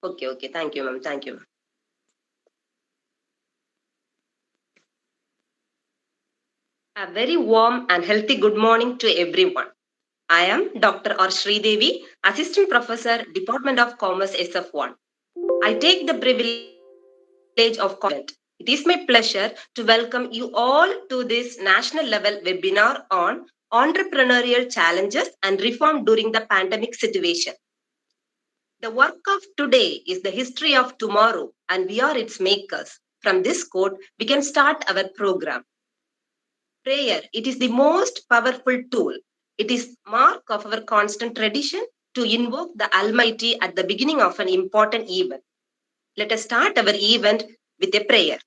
Okay. Thank you, ma'am. Thank you. A very warm and healthy good morning to everyone. I am Dr. R. Sridevi, Assistant Professor, Department of Commerce, SF1. I take the privilege of comment. It is my pleasure to welcome you all to this national level webinar on entrepreneurial challenges and reform during the pandemic situation. The work of today is the history of tomorrow, and we are its makers. From this quote, we can start our program. Prayer, it is the most powerful tool. It is mark of our constant tradition to invoke the Almighty at the beginning of an important event. Let us start our event with a prayer.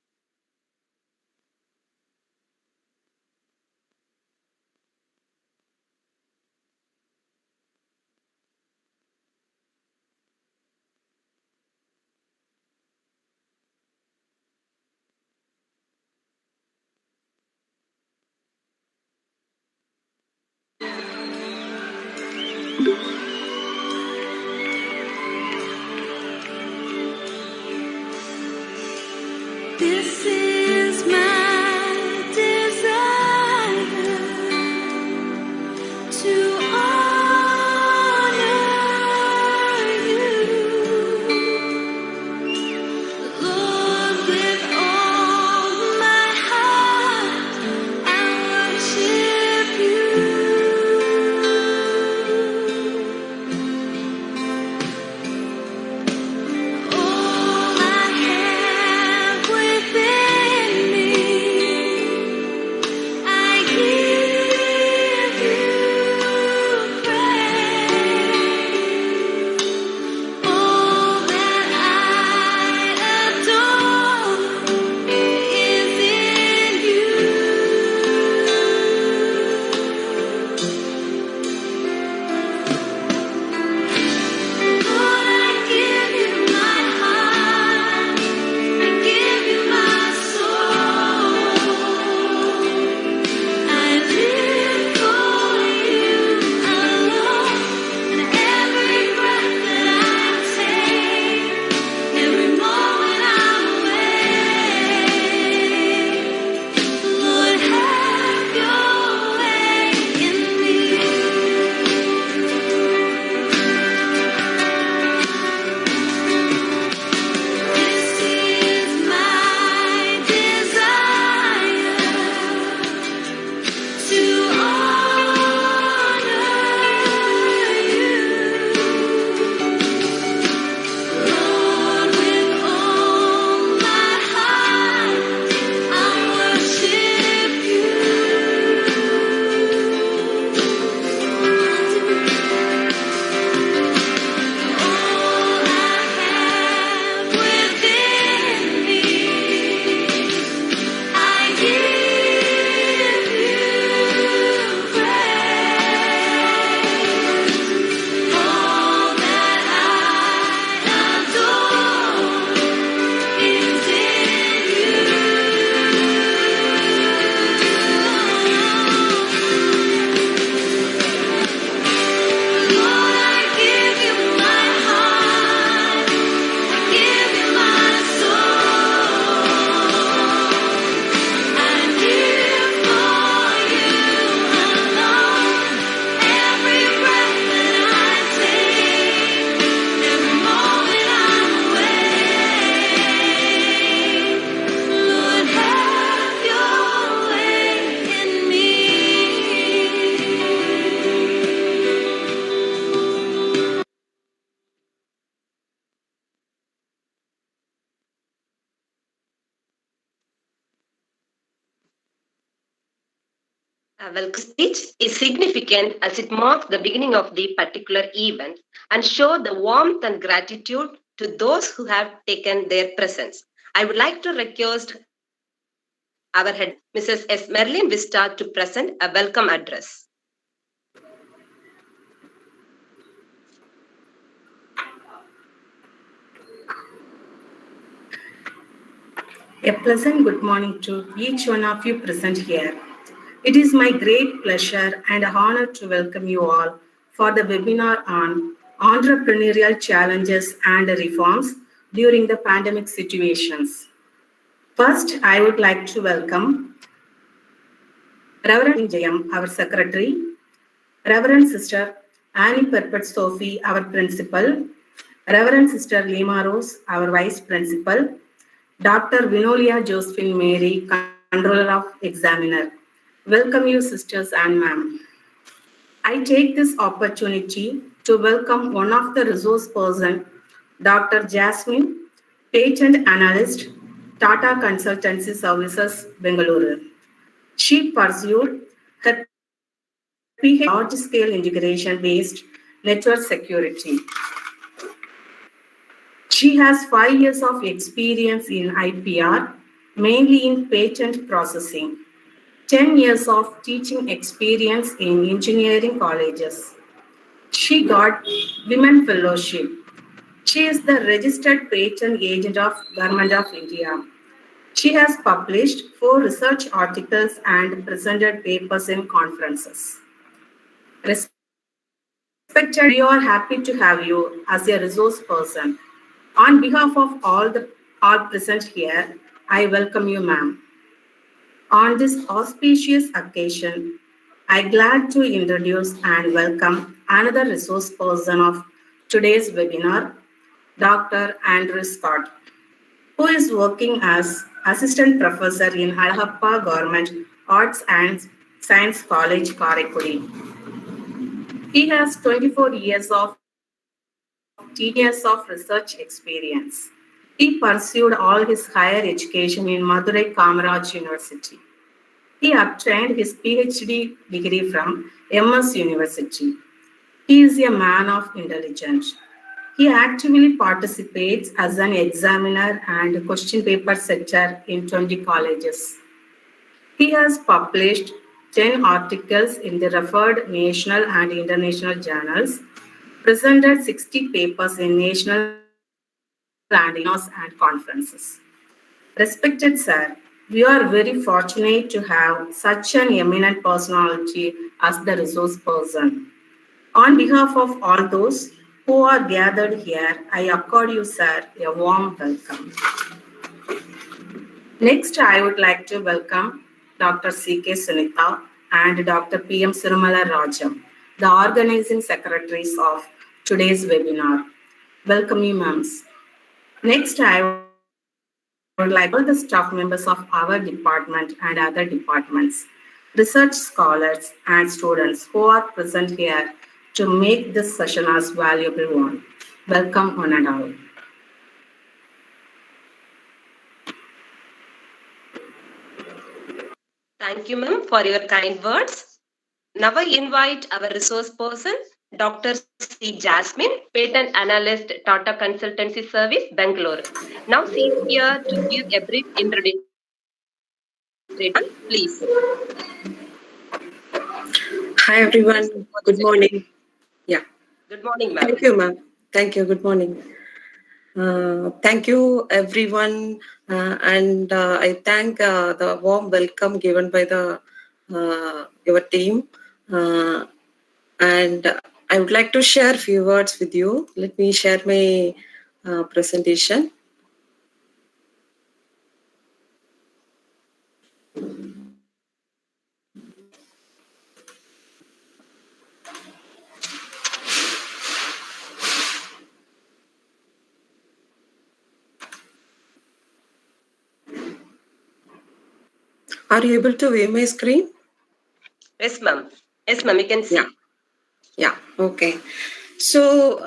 This is my desire to honor you, Lord, with all my heart. I worship you. All I have within me, I give you praise. All that I adore is in you. Lord, I give you my heart. I give you my soul. I live for you alone. And every breath that I take, every moment I'm awake, Lord, have your way in me. This is my desire to honor you, Lord, with all my heart. I worship you. All I have within me, I give you praise. All that I adore is in you. Lord, I give you my heart. I give you my soul. I live for you alone. Every breath that I take, every moment I'm awake, Lord, have your way in me. A welcome speech is significant as it marks the beginning of the particular event and show the warmth and gratitude to those who have taken their presence. I would like to request our head, Mrs. S. Merlin Vista, to present a welcome address. A pleasant good morning to each one of you present here. It is my great pleasure and honor to welcome you all for the webinar on entrepreneurial challenges and reforms during the pandemic situations. First, I would like to welcome Reverend Jayam, our secretary, Reverend Sister Annie Perpet Sophie, our principal, Reverend Sister Lima Rose, our vice principal, Dr. Vinolia Josephine Mary, controller of examiner. Welcome you, sisters and ma'am. I take this opportunity to welcome one of the resource person, Dr. Jasmine, patent analyst, Tata Consultancy Services, Bangaluru. She pursued her Ph.D. large-scale integration-based network security. She has 5 years of experience in IPR, mainly in patent processing, 10 years of teaching experience in engineering colleges. She got Women Fellowship. She is the registered patent agent of Government of India. She has published 4 research articles and presented papers in conferences. Respected, we are happy to have you as a resource person. On behalf of all present here, I welcome you, ma'am. On this auspicious occasion, I'm glad to introduce and welcome another resource person of today's webinar, Dr. Andrews Scott, who is working as assistant professor in Alagappa Government Arts and Science College, Karaikudi. He has 24 years of research experience. He pursued all his higher education in Madurai Kamaraj University. He obtained his Ph.D. degree from MS University. He is a man of intelligence. He actively participates as an examiner and question paper setter in 20 colleges. He has published 10 articles in the referred national and international journals, presented 60 papers in national and seminars and conferences. Respected sir, we are very fortunate to have such an eminent personality as the resource person. On behalf of all those who are gathered here, I accord you, sir, a warm welcome. Next, I would like to welcome Dr.C.K.Sunitha and Dr. P.M. Sirumalar Rajam, the organizing secretaries of today's webinar. Welcome you, ma'ams. Next, I would like to welcome all the staff members of our department and other departments, research scholars and students who are present here to make this session as valuable one. Welcome one and all. Thank you, ma'am, for your kind words. Now I invite our resource person, Dr. C. Jasmine, Patent Analyst, Tata Consultancy Service, Bangalore. Now she is here to give a brief introduction. Please. Hi everyone. Good morning. Yeah. Good morning, ma'am. Thank you, ma'am. Thank you. Good morning. Thank you, everyone, and I thank the warm welcome given by the your team. And I would like to share a few words with you. Let me share my presentation. Are you able to view my screen? Yes, ma'am. Yes, ma'am, you can see. Yeah. Okay. So,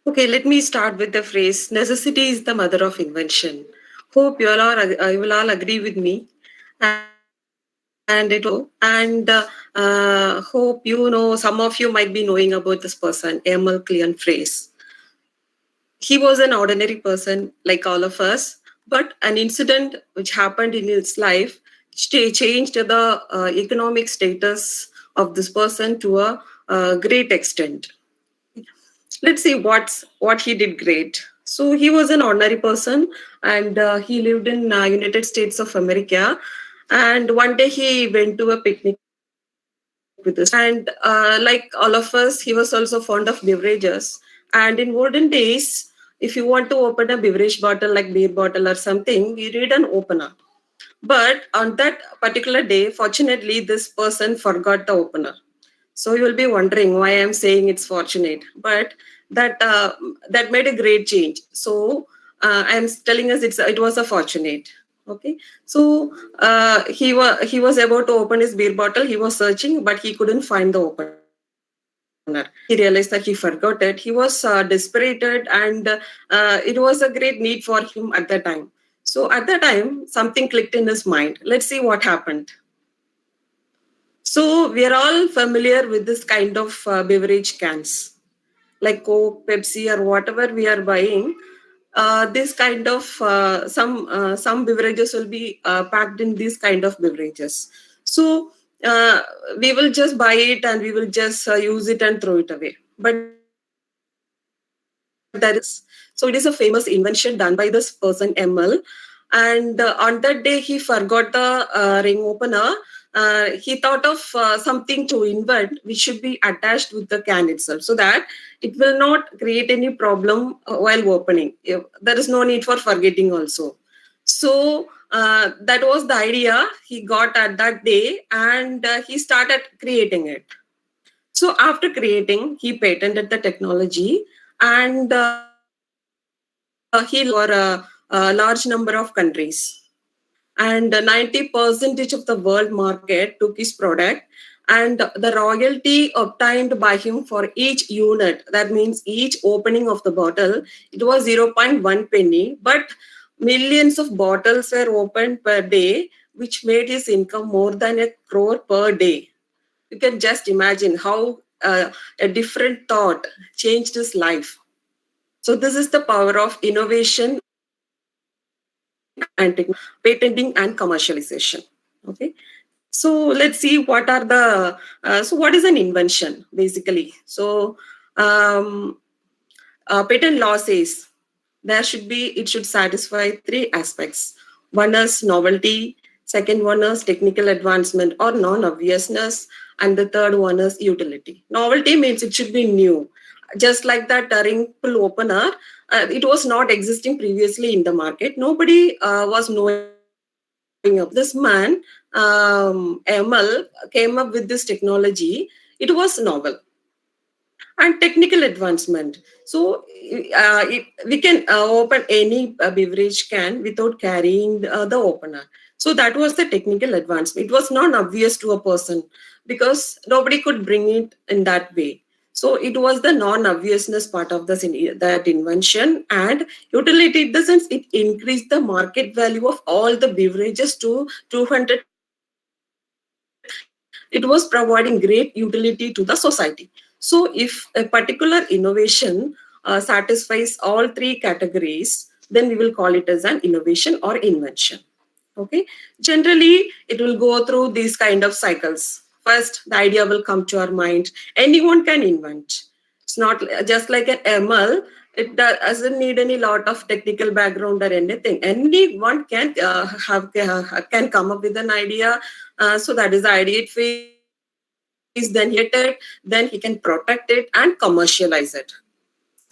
okay, let me start with the phrase, necessity is the mother of invention. Hope you will all agree with me. And hope some of you might be knowing about this person, M.L. Clean phrase. He was an ordinary person like all of us, but an incident which happened in his life changed the economic status of this person to a great extent. Let's see what he did great. So he was an ordinary person, and he lived in United States of America. And one day he went to a picnic with this. And like all of us, he was also fond of beverages. And in olden days, if you want to open a beverage bottle like beer bottle or something, you need an opener. But on that particular day, fortunately, this person forgot the opener. So you will be wondering why I'm saying it's fortunate, but that made a great change. So I'm telling us it was a fortunate. Okay, so he was about to open his beer bottle. He was searching, but he couldn't find the opener. He realized that he forgot it. He was desperated, and it was a great need for him at that time. So at that time, something clicked in his mind. Let's see what happened. So we are all familiar with this kind of beverage cans, like Coke, Pepsi, or whatever we are buying. This kind of some beverages will be packed in these kind of beverages. So uh, we will just buy it and we will just use it and throw it away. But there is a famous invention done by this person ML, and on that day he forgot the ring opener. He thought of something to invent which should be attached with the can itself, so that it will not create any problem while opening. There is no need for forgetting also. So that was the idea he got at that day, and he started creating it. So after creating, he patented the technology, and he launched it for a large number of countries. And 90% of the world market took his product, and the royalty obtained by him for each unit, that means each opening of the bottle, it was zero point 0.1 penny, but millions of bottles were opened per day, which made his income more than 1 crore per day. You can just imagine how a different thought changed his life. So this is the power of innovation and patenting and commercialization. Okay. So let's see what are the so what is an invention basically. So um, patent law says it should satisfy three aspects. One is novelty, second one is technical advancement or non-obviousness, and the third one is utility. Novelty means it should be new. Just like that ring pull opener, it was not existing previously in the market. Nobody was knowing about it. This man, ML, came up with this technology. It was novel. And technical advancement. So we can open any beverage can without carrying the opener. So that was the technical advancement. It was not obvious to a person because nobody could bring it in that way. So it was the non-obviousness part of that invention. And utility in the sense it increased the market value of all the beverages to 200x. It was providing great utility to the society. So if a particular innovation satisfies all three categories, then we will call it as an innovation or invention. Okay. Generally, it will go through these kind of cycles. First, the idea will come to our mind. Anyone can invent. It's not just like an ML. It doesn't need any lot of technical background or anything. Anyone can come up with an idea. So that is the idea phase. Then he can create it. Then he can protect it and commercialize it.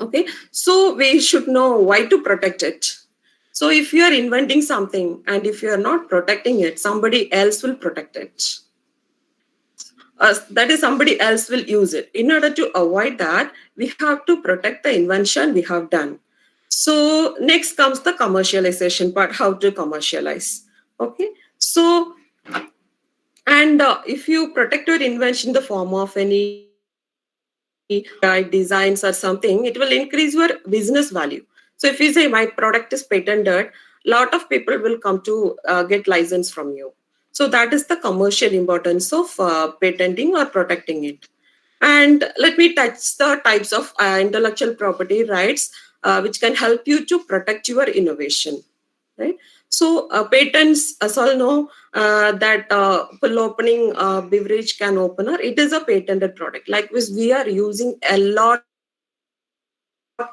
Okay. So we should know why to protect it. So if you are inventing something and if you are not protecting it, somebody else will protect it. That is, somebody else will use it. In order to avoid that, we have to protect the invention we have done. So next comes the commercialization part, how to commercialize. Okay. So, and if you protect your invention in the form of any designs or something, it will increase your business value. So if you say my product is patented, lot of people will come to get license from you. So that is the commercial importance of patenting or protecting it. And let me touch the types of intellectual property rights which can help you to protect your innovation. Right. So patents, as all know, that pull opening beverage can opener, it is a patented product. Likewise, we are using a lot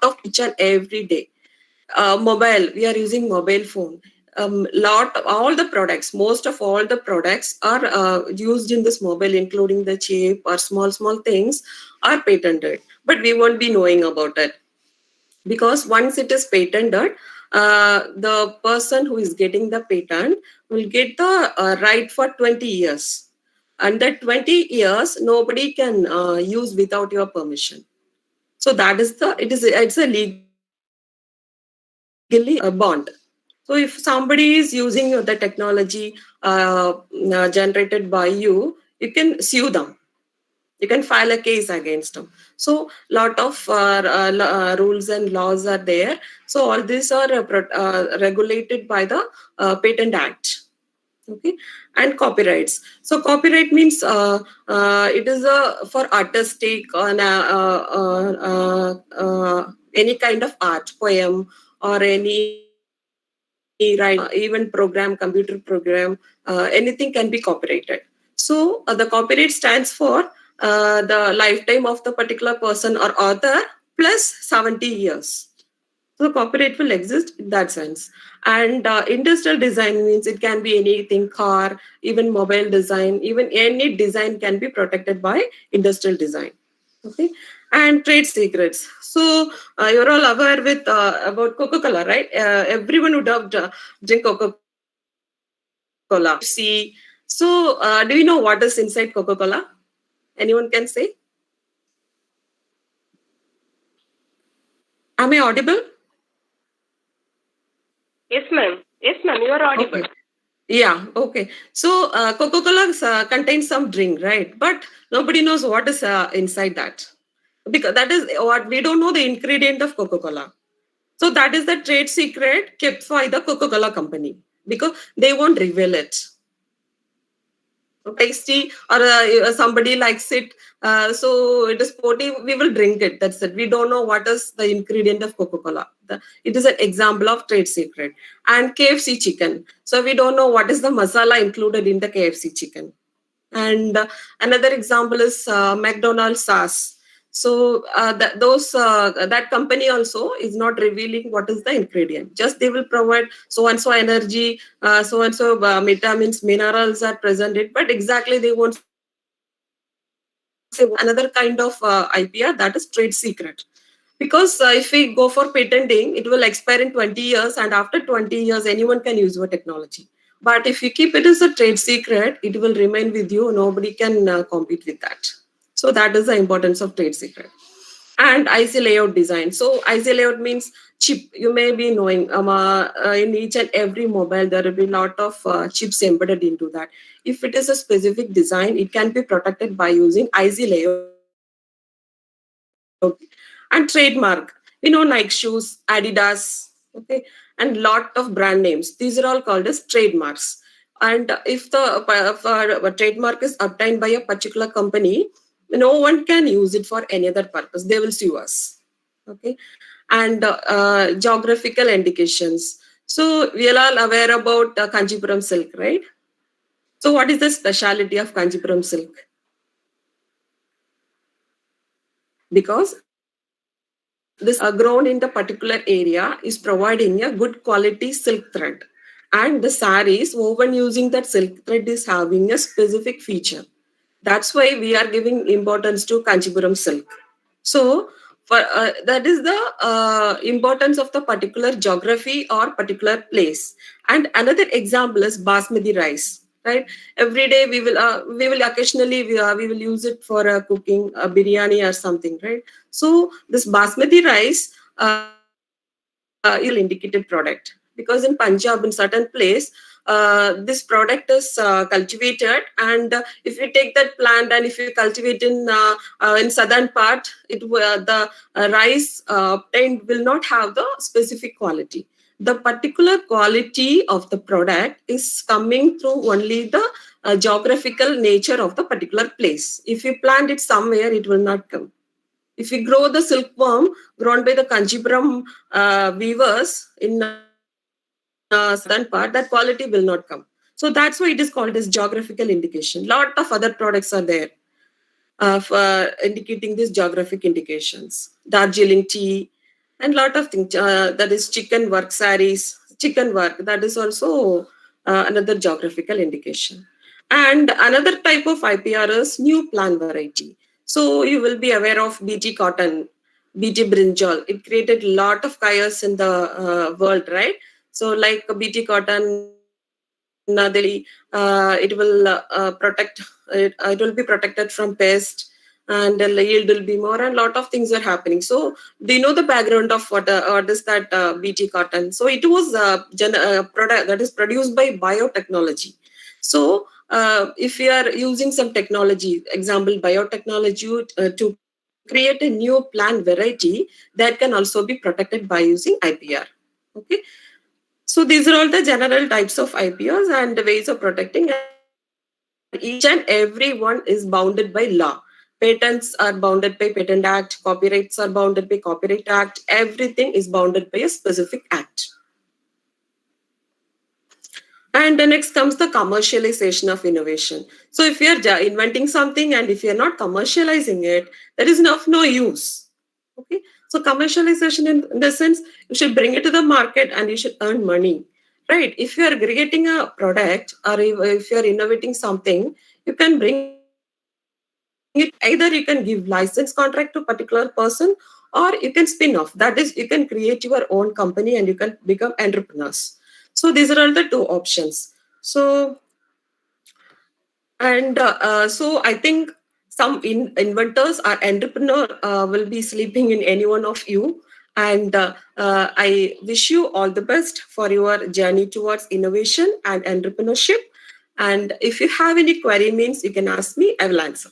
of each and every day. Mobile, we are using mobile phone. all the products, most of all the products are used in this mobile, including the chip or small things are patented, but we won't be knowing about it, because once it is patented, the person who is getting the patent will get the right for 20 years, and that 20 years nobody can use without your permission. So that is it's a legally bond. So if somebody is using the technology generated by you can sue them. You can file a case against them. So lot of rules and laws are there. So all these are regulated by the Patent Act. Okay. And copyrights. So copyright means it is for artistic or any kind of art, poem, or any write, even program, computer program, anything can be copyrighted. So the copyright stands for the lifetime of the particular person or author plus 70 years. So copyright will exist in that sense. And industrial design means it can be anything, car, even mobile design, even any design can be protected by industrial design. Okay. And trade secrets. So you're all aware with about Coca-Cola, right? Everyone would have drink Coca-Cola. KFC. So do you know what is inside Coca-Cola? Anyone can say? Am I audible? Yes, ma'am. Yes, ma'am. You are audible. Okay. Yeah, okay. So Coca-Cola contains some drink, right? But nobody knows what is inside that. Because that is what we don't know the ingredient of Coca-Cola. So that is the trade secret kept by the Coca-Cola company because they won't reveal it. Tasty or somebody likes it, so it is sporty, we will drink it, that's it. We don't know what is the ingredient of Coca-Cola. It is an example of trade secret. And KFC chicken, so we don't know what is the masala included in the KFC chicken. And another example is McDonald's sauce. So that company also is not revealing what is the ingredient. Just they will provide so and so energy, so and so vitamins, minerals are presented, but exactly they won't say another kind of IPR, that is trade secret. Because if we go for patenting, it will expire in 20 years, and after 20 years, anyone can use your technology. But if you keep it as a trade secret, it will remain with you. Nobody can compete with that. So that is the importance of trade secret. And IC layout design. So IC layout means chip. You may be knowing in each and every mobile, there will be a lot of chips embedded into that. If it is a specific design, it can be protected by using IC layout. And trademark. Nike shoes, Adidas, okay, and lot of brand names. These are all called as trademarks. And if the trademark is obtained by a particular company, no one can use it for any other purpose. They will sue us. Okay. And geographical indications. So we are all aware about Kanchipuram silk, right? So what is the speciality of Kanchipuram silk? Because this grown in the particular area is providing a good quality silk thread, and the saris woven using that silk thread is having a specific feature. That's why we are giving importance to Kanchipuram silk. So that is the importance of the particular geography or particular place. And another example is basmati rice. Right, every day we will occasionally we will use it for cooking a biryani or something, right? So this basmati rice is indicated product, because in Punjab, in certain place, this product is cultivated, and if you take that plant and if you cultivate in southern part, the rice obtained will not have the specific quality. The particular quality of the product is coming through only the geographical nature of the particular place. If you plant it somewhere, it will not come. If we grow the silkworm grown by the Kanchipuram weavers in southern part, that quality will not come. So that's why it is called as geographical indication. Lot of other products are there for indicating these geographic indications. Darjeeling tea and lot of things. That is chicken work saris. chicken work. That is also another geographical indication. And another type of IPR is new plant variety. So you will be aware of BT cotton, BT brinjal. It created a lot of chaos in the world, right? So like BT cotton, it will protect it will be protected from pest, and the yield will be more, and lot of things are happening. So do you know the background of what is that BT cotton? So it was product that is produced by biotechnology. So if we are using some technology, example biotechnology, to create a new plant variety, that can also be protected by using IPR. Okay. So these are all the general types of IPOs and the ways of protecting, and each and every one is bounded by law. Patents are bounded by Patent Act, copyrights are bounded by Copyright Act, everything is bounded by a specific act. And the next comes the commercialization of innovation. So if you are inventing something and if you are not commercializing it, there is of no use. Okay. So commercialization in the sense you should bring it to the market and you should earn money. Right. If you are creating a product or if you are innovating something, you can bring it to the market. Either you can give license contract to particular person, or you can spin off. That is, you can create your own company and you can become entrepreneurs. So these are all the two options. So so I think some inventors or entrepreneur will be sleeping in any one of you. And I wish you all the best for your journey towards innovation and entrepreneurship. And if you have any query, means you can ask me, I will answer.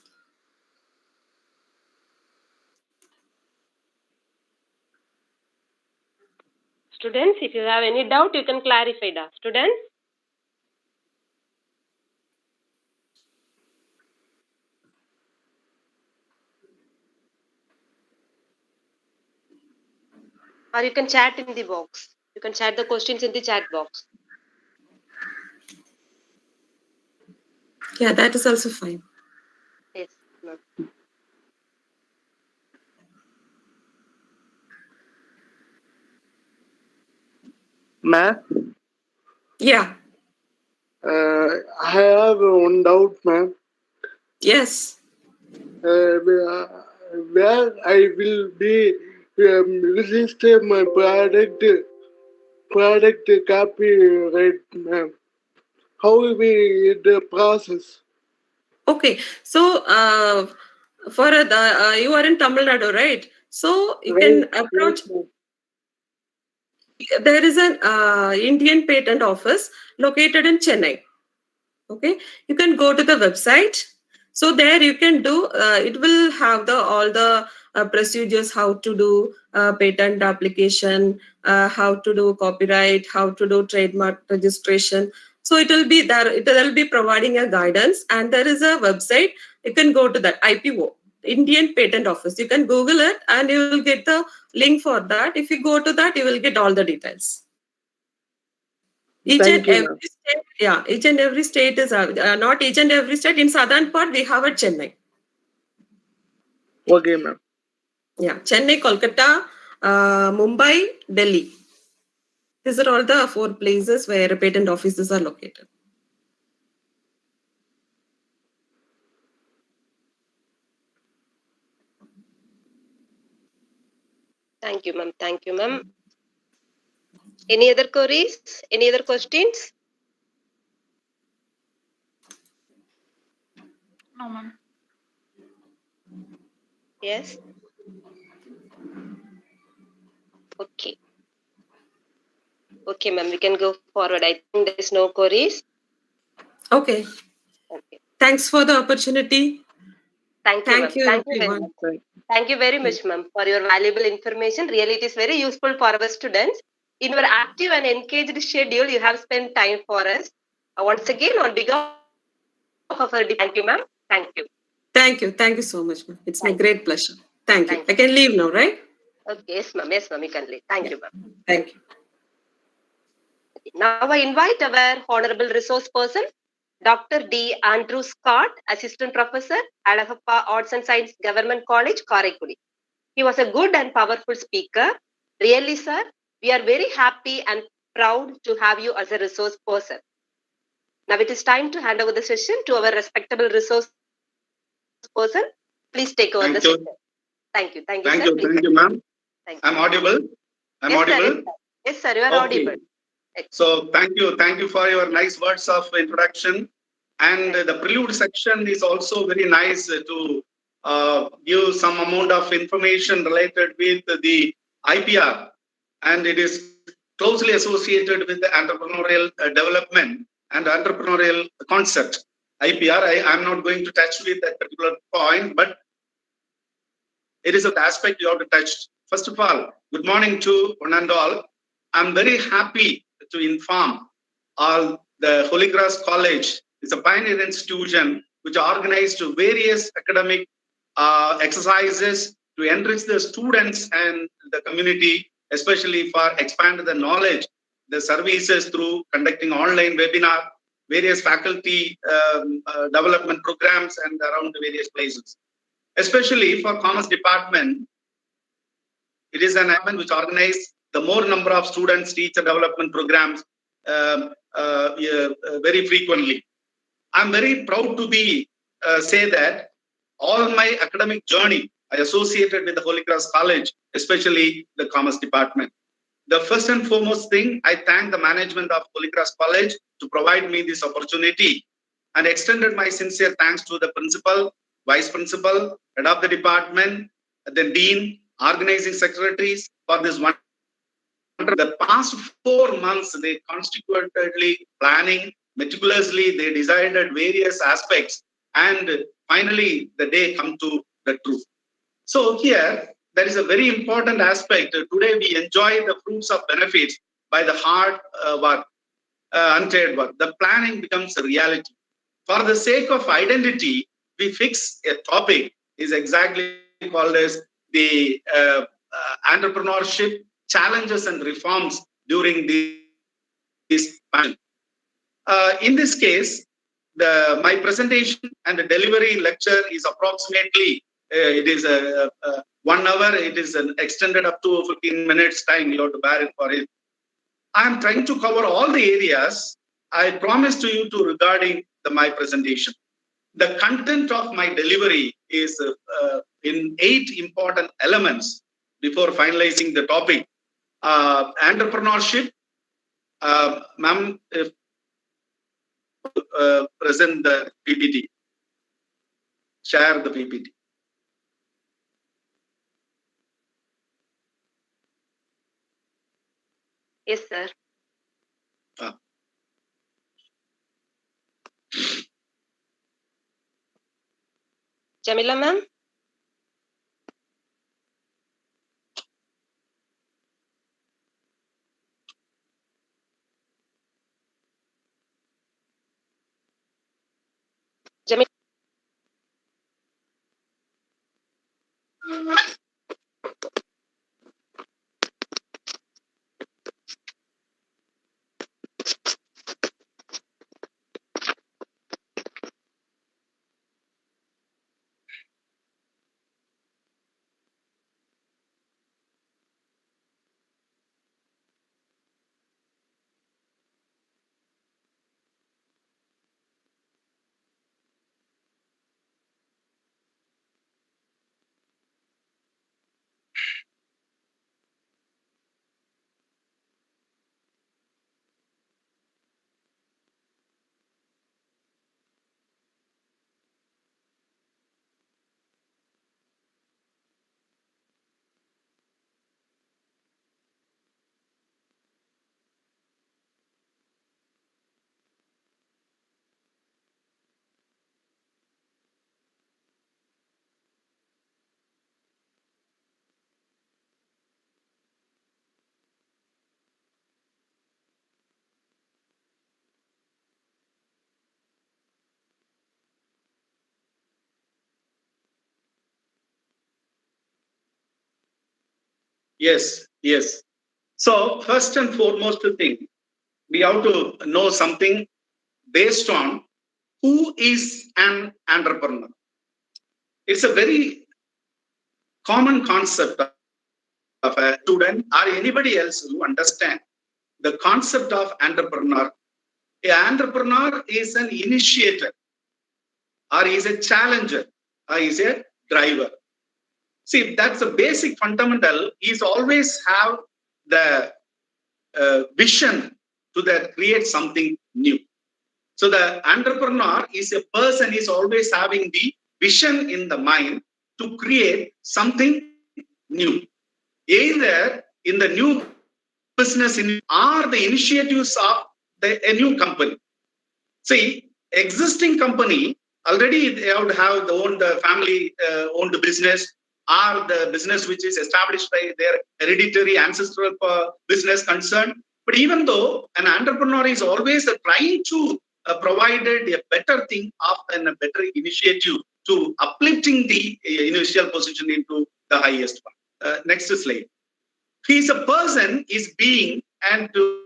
Students, if you have any doubt, you can clarify that. Students? Or you can chat in the box. You can chat the questions in the chat box. Yeah, that is also fine. Yes, ma'am. Ma'am, Yeah. I have one doubt, ma'am. Yes. Where I will be register my product copyright, ma'am. How will be the process? Okay. So for you are in Tamil Nadu, right? So you Right, can approach. right, ma'am. There is an Indian patent office located in Chennai. Okay, you can go to the website. So there you can do. It will have the all the procedures, how to do patent application, how to do copyright, how to do trademark registration. So it will be there. It will be providing a guidance, and there is a website. You can go to that IPO, Indian Patent Office. You can Google it, and you will get the link for that. If you go to that, you will get all the details. Each and Thank you, every ma'am. state, yeah, each and every state is not each and every state. In southern part, we have at Chennai. Okay, ma'am. Yeah, Chennai, Kolkata, Mumbai, Delhi. These are all the four places where patent offices are located. Thank you, ma'am. Thank you, ma'am. Any other queries? Any other questions? No, ma'am. Yes. Okay. Okay, ma'am. We can go forward. I think there is no queries. Okay. Okay. Thanks for the opportunity. Thank you, Thank ma'am. you, Thank you very everyone. much. Thank Thank you very much, ma'am, for your valuable information. Really, it is very useful for our students. In your active and engaged schedule, you have spent time for us. Once again, on behalf of our department, thank you, ma'am. Thank you. Thank you. Thank you so much, ma'am. It's my Thank you. great pleasure. Thank you. Thank I you. can leave now, right? Okay, yes, ma'am. Yes, ma'am. You can leave. Thank Yeah. you, ma'am. Thank you. Now I invite our honorable resource person, Dr.D.Andrews Scott, Assistant Professor, Alagappa Arts and Science Government College, Karaikudi. He was a good and powerful speaker. Really, sir, we are very happy and proud to have you as a resource person. Now it is time to hand over the session to our respectable resource person. Please take over the Thank you. session. Thank you. Thank you, Thank sir. you. Please. Thank you, ma'am. Thank you. I'm audible. I'm Yes, sir. audible. Yes, sir. You are Okay. audible. So thank you. Thank you for your nice words of introduction. And the prelude section is also very nice to give some amount of information related with the IPR. And it is closely associated with the entrepreneurial development and entrepreneurial concept. IPR, I'm not going to touch with that particular point, but it is an aspect you have to touch. First of all, good morning to one and all. I'm very happy to inform all the Holy Cross College is a pioneer institution which organized various academic exercises to enrich the students and the community, especially for expand the knowledge, the services through conducting online webinar, various faculty development programs and around the various places. Especially for Commerce Department, it is an event which organizes the more number of students, teacher development programs very frequently. I'm very proud to be say that all my academic journey I associated with the Holy Cross College, especially the Commerce Department. The first and foremost thing, I thank the management of Holy Cross College to provide me this opportunity and extended my sincere thanks to the principal, vice principal, head of the department, the dean, organizing secretaries for this one. The past 4 months, they constitutedly planning meticulously. They decided various aspects, and finally, the day come to the truth. So here, there is a very important aspect. Today, we enjoy the fruits of benefits by the hard work, unpaid work. The planning becomes a reality. For the sake of identity, we fix a topic is exactly called as the entrepreneurship challenges and reforms during this pandemic. In this case, my presentation and the delivery lecture is approximately it is a 1 hour. It is an extended up to 15 minutes time. You have to bear it for it. I am trying to cover all the areas I promised to you to regarding my presentation. The content of my delivery is in 8 important elements before finalizing the topic. Entrepreneurship, ma'am, if present the PPT, share the PPT. Yes, sir. Jamila, ma'am. Jamila. Yes, yes. So first and foremost thing, we have to know something based on who is an entrepreneur. It's a very common concept of a student or anybody else who understand the concept of entrepreneur. An entrepreneur is an initiator, or is a challenger, or is a driver. See, that's a basic fundamental. He's always have the vision to create something new. So the entrepreneur is a person is always having the vision in the mind to create something new, either in the new business or the initiatives of a new company. See, existing company already they have the family owned business, or the business which is established by their hereditary ancestral business concern. But even though an entrepreneur is always trying to provided a better thing of and a better initiative to uplifting the initial position into the highest one. Next slide. He is a person is being and to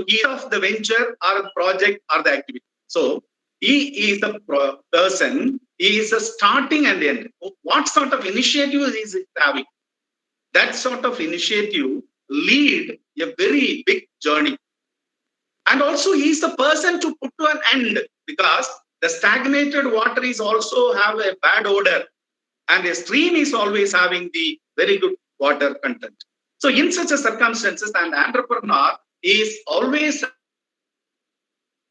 each of the venture or the project or the activity. So he is the person, he is a starting and end. What sort of initiative is he having? That sort of initiative lead a very big journey. And also he is the person to put to an end, because the stagnated water is also have a bad odor, and a stream is always having the very good water content. So in such a circumstances, an entrepreneur is always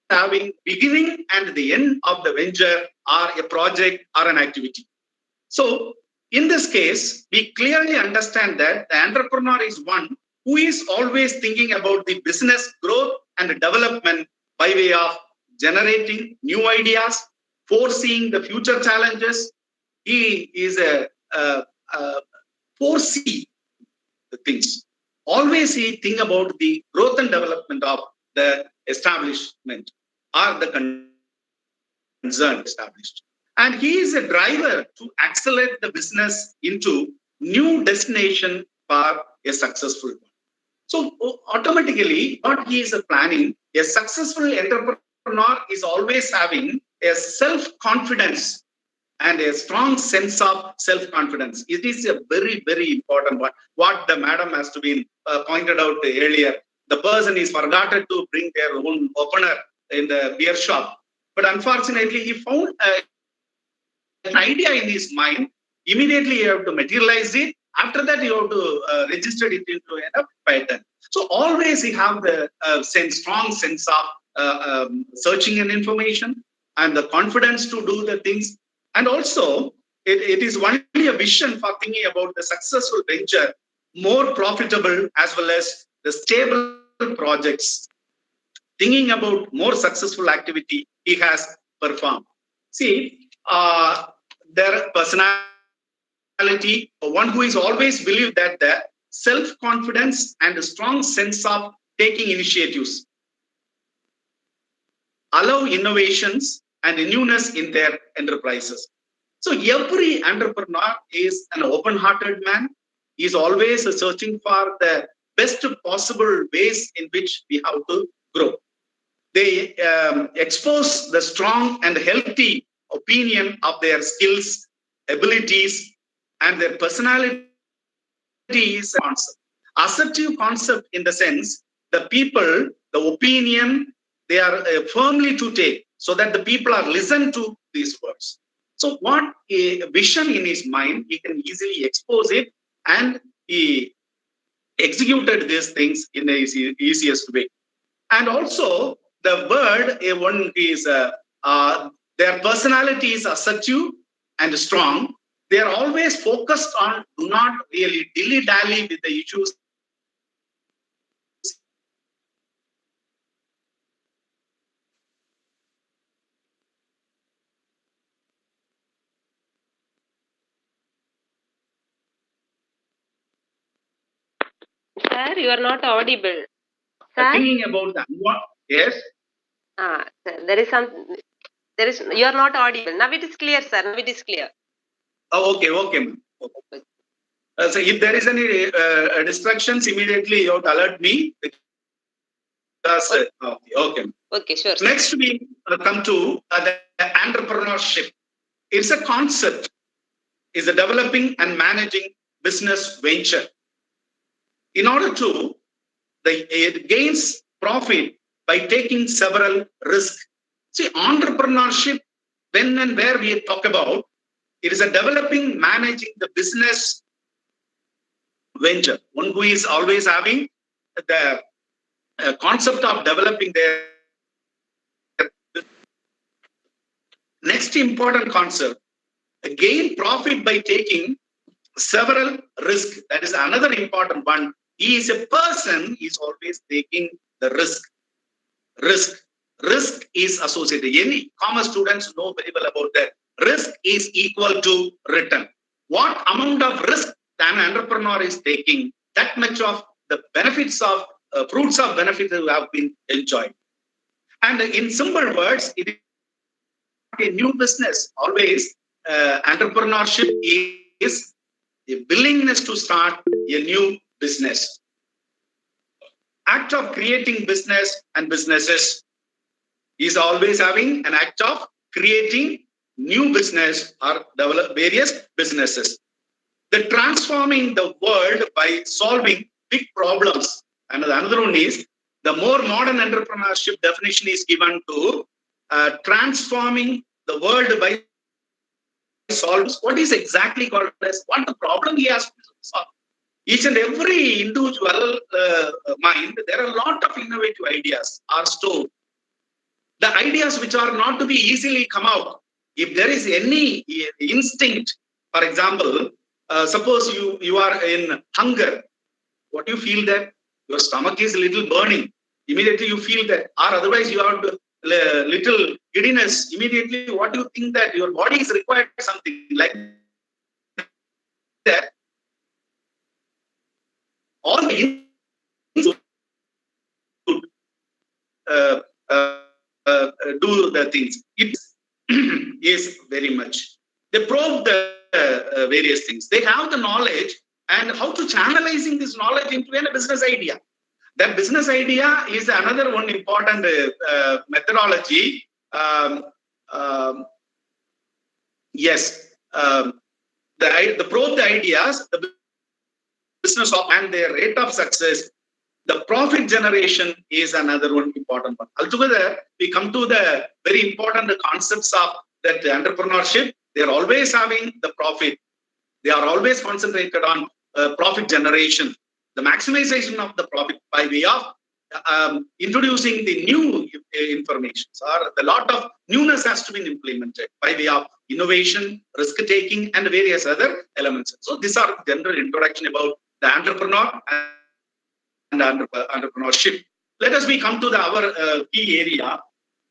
having beginning and the end of the venture or a project or an activity. So in this case, we clearly understand that the entrepreneur is one who is always thinking about the business growth and development by way of generating new ideas, foreseeing the future challenges. He is a foresee the things. Always he think about the growth and development of the establishment or the concern established. And he is a driver to accelerate the business into new destination for a successful one. So automatically, what he is planning, a successful entrepreneur is always having a self-confidence and a strong sense of self-confidence. It is a very, very important one. What the madam has to be pointed out earlier. The person is forgotten to bring their own opener in the beer shop. But unfortunately, he found an idea in his mind. Immediately, you have to materialize it. After that, you have to register it into a patent. So always you have the strong sense of searching an information and the confidence to do the things. And also, it is only a vision for thinking about the successful venture, more profitable as well as the stable projects. Thinking about more successful activity he has performed. See, their personality, one who is always believed that the self-confidence and a strong sense of taking initiatives allow innovations and newness in their enterprises. So every entrepreneur is an open-hearted man. He is always searching for the best possible ways in which we have to grow. They expose the strong and healthy opinion of their skills, abilities, and their personality is a concept. Assertive concept in the sense, the people, the opinion, they are firmly to take so that the people are listen to these words. So what a vision in his mind, he can easily expose it, and he executed these things in the easiest way. And also the word one is their personality is assertive and strong. They are always focused on do not really dilly-dally with the issues. Sir, you are not audible. Sir? Thinking about that. Yes. Sir, you are not audible. Now it is clear, sir. Now it is clear. Oh, okay. Ma'am. Okay. So if there is any distractions, immediately you have to alert me. Okay. Okay, sure. Next, we come to the entrepreneurship. It's a concept. It's a developing and managing business venture. In order to it gains profit by taking several risks. See, entrepreneurship, when and where we talk about, it is a developing, managing the business venture. One who is always having the concept of developing their next important concept, gain profit by taking several risks. That is another important one. He is a person, is always taking the risk. Risk is associated. Any commerce students know very well about that. Risk is equal to return. What amount of risk an entrepreneur is taking, that much of the benefits of fruits of benefits have been enjoyed. And in simple words, it is a new business. Always entrepreneurship is a willingness to start a new business. Act of creating business and businesses is always having an act of creating new business or develop various businesses. The transforming the world by solving big problems. And another one is the more modern entrepreneurship definition is given to transforming the world by solving what is exactly called as what the problem he has to solve. Each and every individual mind, there are a lot of innovative ideas are stored. The ideas which are not to be easily come out. If there is any instinct, for example, suppose you are in hunger, what you feel that your stomach is a little burning, immediately you feel that, or otherwise you have little giddiness, immediately what do you think that your body is required something like that. All the do the things. It is very much. They probe the various things. They have the knowledge and how to channelizing this knowledge into a business idea. That business idea is another one important methodology. Yes, the probe the ideas, the business and their rate of success. The profit generation is another one important one. Altogether, we come to the very important concepts of that entrepreneurship. They are always having the profit. They are always concentrated on profit generation, the maximization of the profit by way of introducing the new information. Or a lot of newness has to be implemented by way of innovation, risk taking, and various other elements. So these are general introduction about the entrepreneur and entrepreneurship. Let us come to our key area,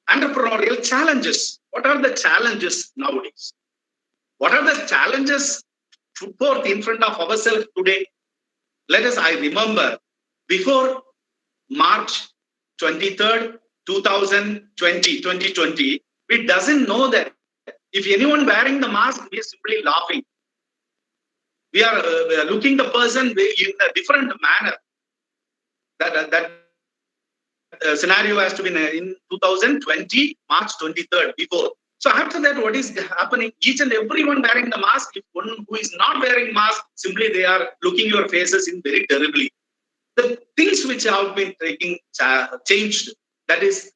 entrepreneurial challenges. What are the challenges nowadays? What are the challenges put forth in front of ourselves today? I remember before March 23rd, 2020, we doesn't know that if anyone wearing the mask, we are simply laughing. We are looking the person in a different manner. That scenario has to be in 2020, March 23rd, before. So after that, what is happening? Each and everyone wearing the mask. If one who is not wearing mask, simply they are looking your faces in very terribly. The things which have been taking changed. That is,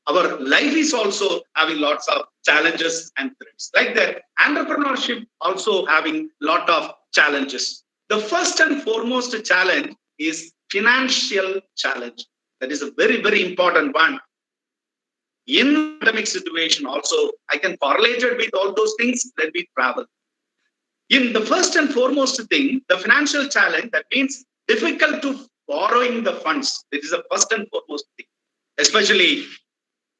our life is also having lots of challenges and threats. Like that, entrepreneurship also having lot of challenges. The first and foremost challenge is financial challenge. That is a very, very important one. In pandemic situation also, I can correlate it with all those things that we travel. In the first and foremost thing, the financial challenge, that means difficult to borrowing the funds. This is the first and foremost thing, especially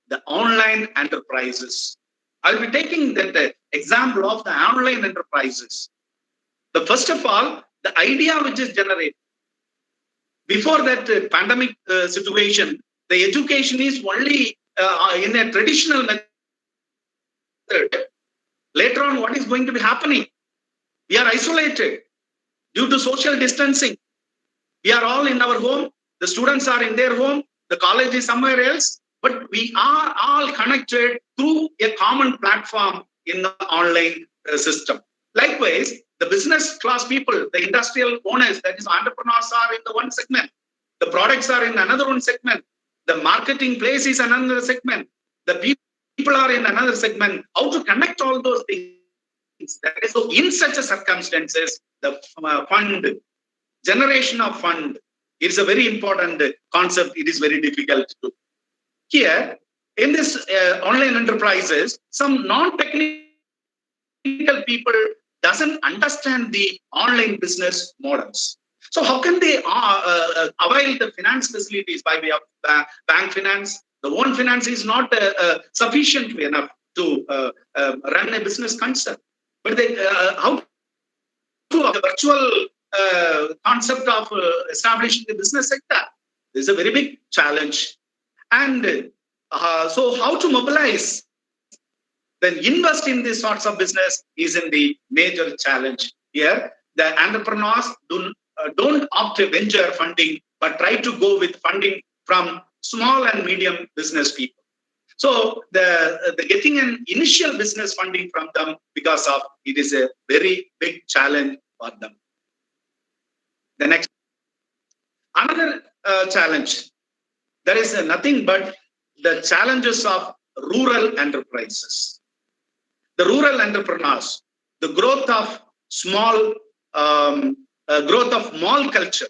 the online enterprises. I'll be taking that example of the online enterprises. The first of all, the idea which is generated. Before that pandemic situation, the education is only in a traditional method. Later on, what is going to be happening? We are isolated due to social distancing. We are all in our home. The students are in their home. The college is somewhere else. But we are all connected through a common platform in the online system. Likewise, the business class people, the industrial owners, that is entrepreneurs, are in the one segment. The products are in another one segment. The marketing place is another segment. The people are in another segment. How to connect all those things? So in such a circumstances, the fund, generation of fund is a very important concept. It is very difficult to do. Here, in this online enterprises, some non-technical people doesn't understand the online business models. So how can they avail the finance facilities by way of bank finance? The own finance is not sufficient enough to run a business concern. But they, how to the virtual concept of establishing the business sector? This is a very big challenge. And so how to mobilize, then invest in these sorts of business is in the major challenge. Here, the entrepreneurs don't opt for venture funding, but try to go with funding from small and medium business people. So the getting an initial business funding from them, because of it is a very big challenge for them. The next, another challenge, there is nothing but the challenges of rural enterprises. The rural entrepreneurs, the growth of small, growth of mall culture,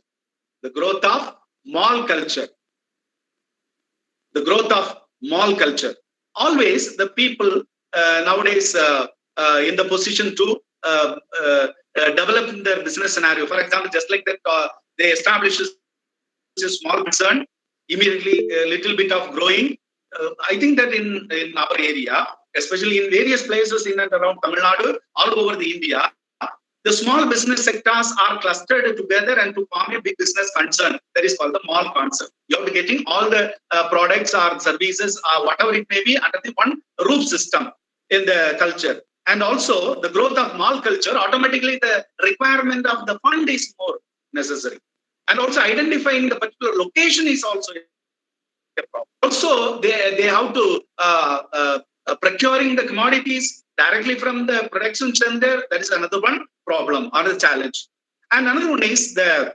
the growth of mall culture, the growth of mall culture. Always the people nowadays in the position to develop their business scenario. For example, just like that, they establish a small concern, immediately a little bit of growing. I think that in our area, especially in various places in and around Tamil Nadu, all over the India, the small business sectors are clustered together and to form a big business concern. That is called the mall concept. You are getting all the products or services or whatever it may be under the one roof system in the culture. And also the growth of mall culture, automatically the requirement of the fund is more necessary. And also identifying the particular location is also a problem. Also, they have to procuring the commodities directly from the production center. That is another one problem or the challenge. And another one is the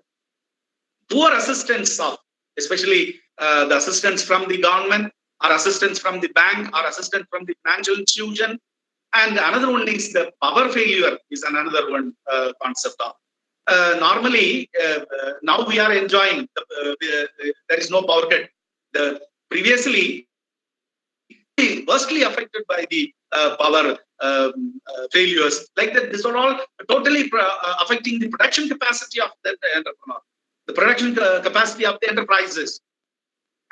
poor assistance of, especially the assistance from the government or assistance from the bank or assistance from the financial institution. And another one is the power failure is another one concept of. Normally, now we are enjoying, there is no power cut. Previously, worstly affected by the power failures. Like that, these are all totally affecting the production capacity of the entrepreneur, the production capacity of the enterprises,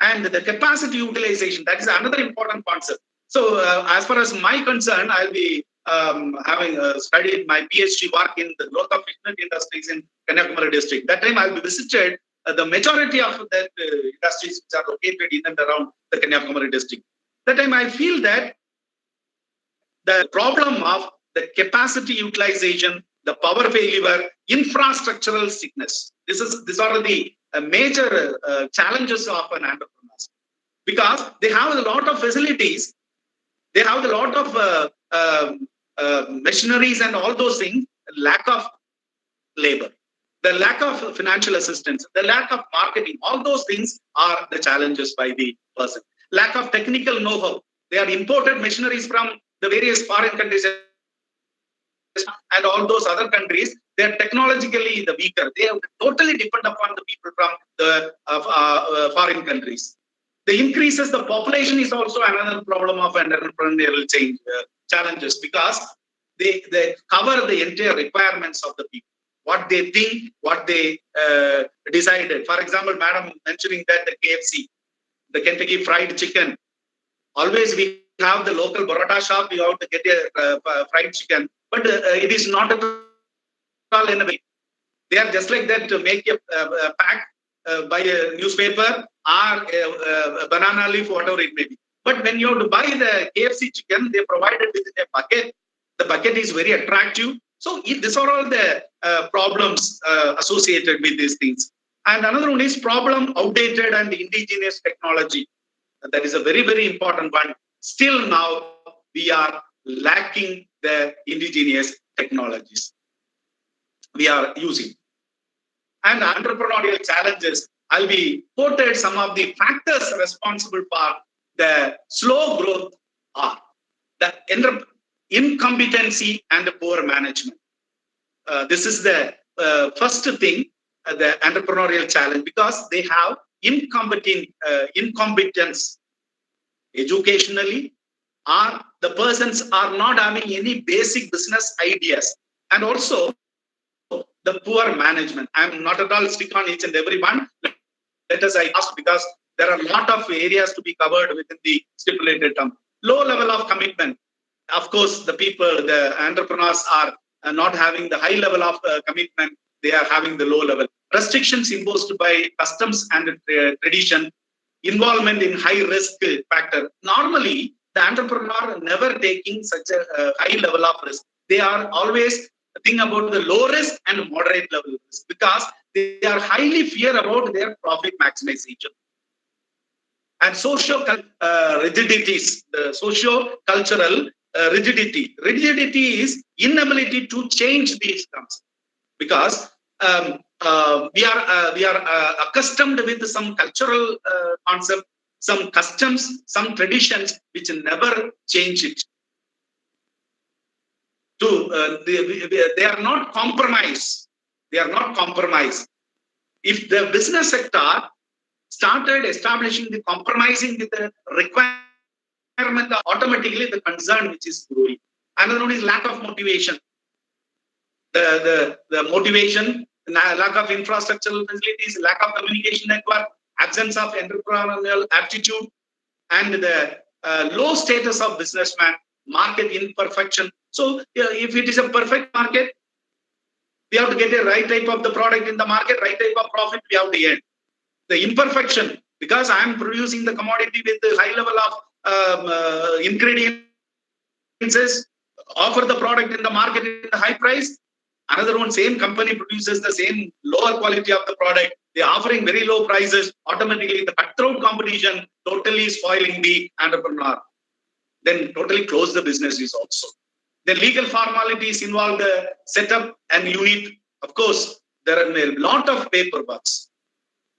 and the capacity utilization. That is another important concept. So, as far as my concern, I'll be having studied my Ph.D. work in the growth of fishnet industries in Kanyakumari district. That time, I'll be visited the majority of that industries which are located in and around the Kanyakumari district. That time, I feel that the problem of the capacity utilization, the power failure, infrastructural sickness. These are the major challenges of an entrepreneur, because they have a lot of facilities, they have a lot of machineries and all those things. Lack of labor, the lack of financial assistance, the lack of marketing, all those things are the challenges by the person. Lack of technical know-how. They are imported machineries from the various foreign countries and all those other countries. They are technologically the weaker. They are totally depend upon the people from the foreign countries. The increases the population is also another problem of entrepreneurial change challenges, because they cover the entire requirements of the people. What they think, what they decided. For example, Madam mentioning that the KFC, the Kentucky Fried Chicken, always we have the local Baroda shop, we have to get a fried chicken, but it is not at all in a way. They are just like that to make a pack by a newspaper or a banana leaf, whatever it may be. But when you have to buy the KFC chicken, they provided within a bucket. The bucket is very attractive. So these are all the problems associated with these things. And another one is problem outdated and indigenous technology. That is a very, very important one. Still now, we are lacking the indigenous technologies we are using. And entrepreneurial challenges, I'll be quoted some of the factors responsible for the slow growth are the incompetency and the poor management. This is the first thing, the entrepreneurial challenge, because they have incompetence educationally, or the persons are not having any basic business ideas, and also the poor management. I'm not at all stick on each and every one. Let us ask, because there are a lot of areas to be covered within the stipulated term. Low level of commitment. Of course, the people, the entrepreneurs are not having the high level of commitment. They are having the low level. Restrictions imposed by customs and tradition. Involvement in high risk factor. Normally, the entrepreneur never taking such a high level of risk. They are always think about the low risk and moderate level risk, because they are highly fear about their profit maximization. And social rigidities, the socio-cultural rigidity. Rigidity is inability to change these terms, because we are accustomed with some cultural concept, some customs, some traditions which never change it. They are not compromised. They are not compromised. If the business sector started establishing the compromising with the requirement, automatically the concern which is growing. Another one is lack of motivation. The motivation, lack of infrastructural facilities, lack of communication network, absence of entrepreneurial aptitude, and the low status of businessman, market imperfection. So if it is a perfect market, we have to get the right type of the product in the market, right type of profit, we have to earn. The imperfection, because I am producing the commodity with the high level of ingredients, offer the product in the market in a high price. Another one, same company produces the same lower quality of the product. They are offering very low prices. Automatically, the cutthroat competition totally spoiling the entrepreneur. Then totally close the businesses also. The legal formalities involve the setup and unit. Of course, there are a lot of paperwork.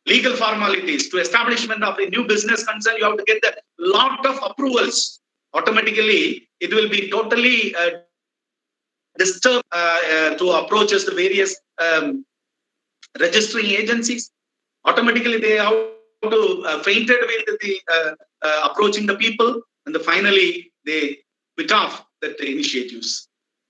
Legal formalities to establishment of a new business concern, you have to get a lot of approvals. Automatically, it will be totally disturbed to approach the various registering agencies. Automatically, they have to fainted with the approaching the people, and finally they quit off the initiatives.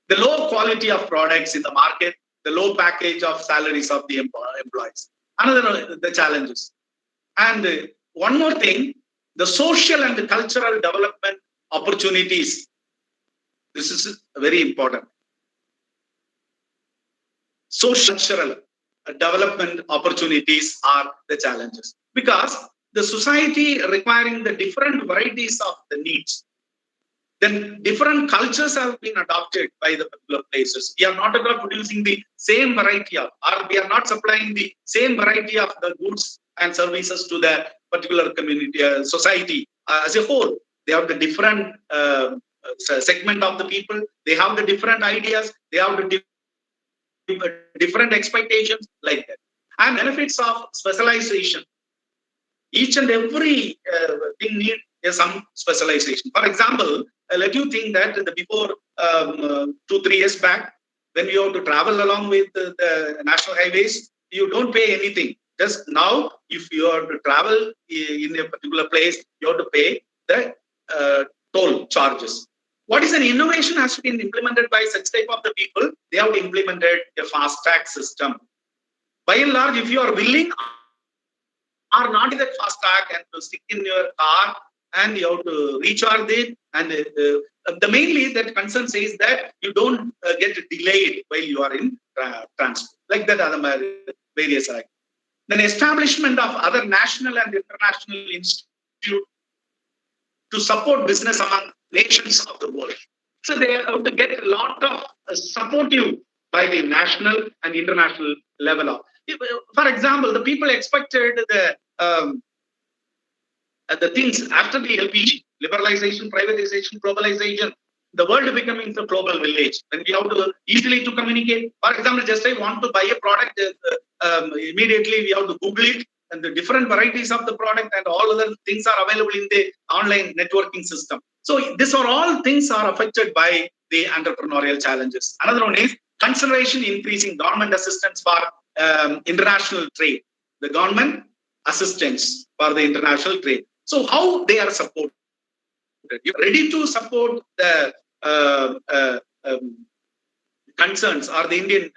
The low quality of products in the market, the low package of salaries of the employees. Another the challenges. And one more thing, the social and the cultural development opportunities. This is very important. Social cultural development opportunities are the challenges, because the society requiring the different varieties of the needs. Then different cultures have been adopted by the particular places. We are not at all producing the same variety of, or we are not supplying the same variety of the goods and services to the particular community, society as a whole. They have the different segment of the people. They have the different ideas. They have the different expectations, like that. And benefits of specialization. Each and every thing needs some specialization. For example, let you think that before 2-3 years back, when you have to travel along with the national highways, you don't pay anything. Just now, if you are to travel in a particular place, you have to pay the toll charges. What is an innovation has been implemented by such type of the people? They have implemented a fast tag system. By and large, if you are willing or not in that fast tag and to stick in your car and you have to recharge it, and the mainly that concern says that you don't get delayed while you are in transport, like that other various acts. Then establishment of other national and international institutes to support business among nations of the world. So they have to get a lot of supportive by the national and international level of. For example, the people expected the things after the LPG, liberalization, privatization, globalization, the world becoming the global village. And we have to easily to communicate. For example, just I want to buy a product, immediately we have to Google it, and the different varieties of the product and all other things are available in the online networking system. So these are all things are affected by the entrepreneurial challenges. Another one is consideration increasing government assistance for international trade. The government assistance for the international trade. So how they are supported? You're ready to support the concerns or the Indian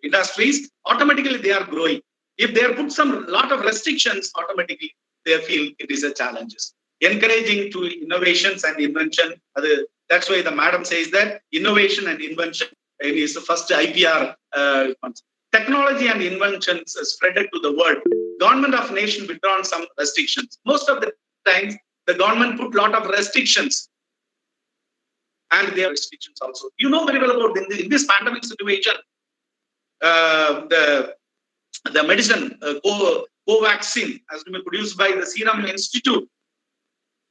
industries, automatically they are growing. If they are put some lot of restrictions, automatically they feel it is a challenges. Encouraging to innovations and invention. That's why the madam says that innovation and invention is the first IPR. Technology and inventions spreaded to the world. Government of nation withdrawn some restrictions. Most of the times, the government put lot of restrictions, and there are restrictions also. You know very well about in this pandemic situation, the medicine Covaxin has to be produced by the Serum Institute.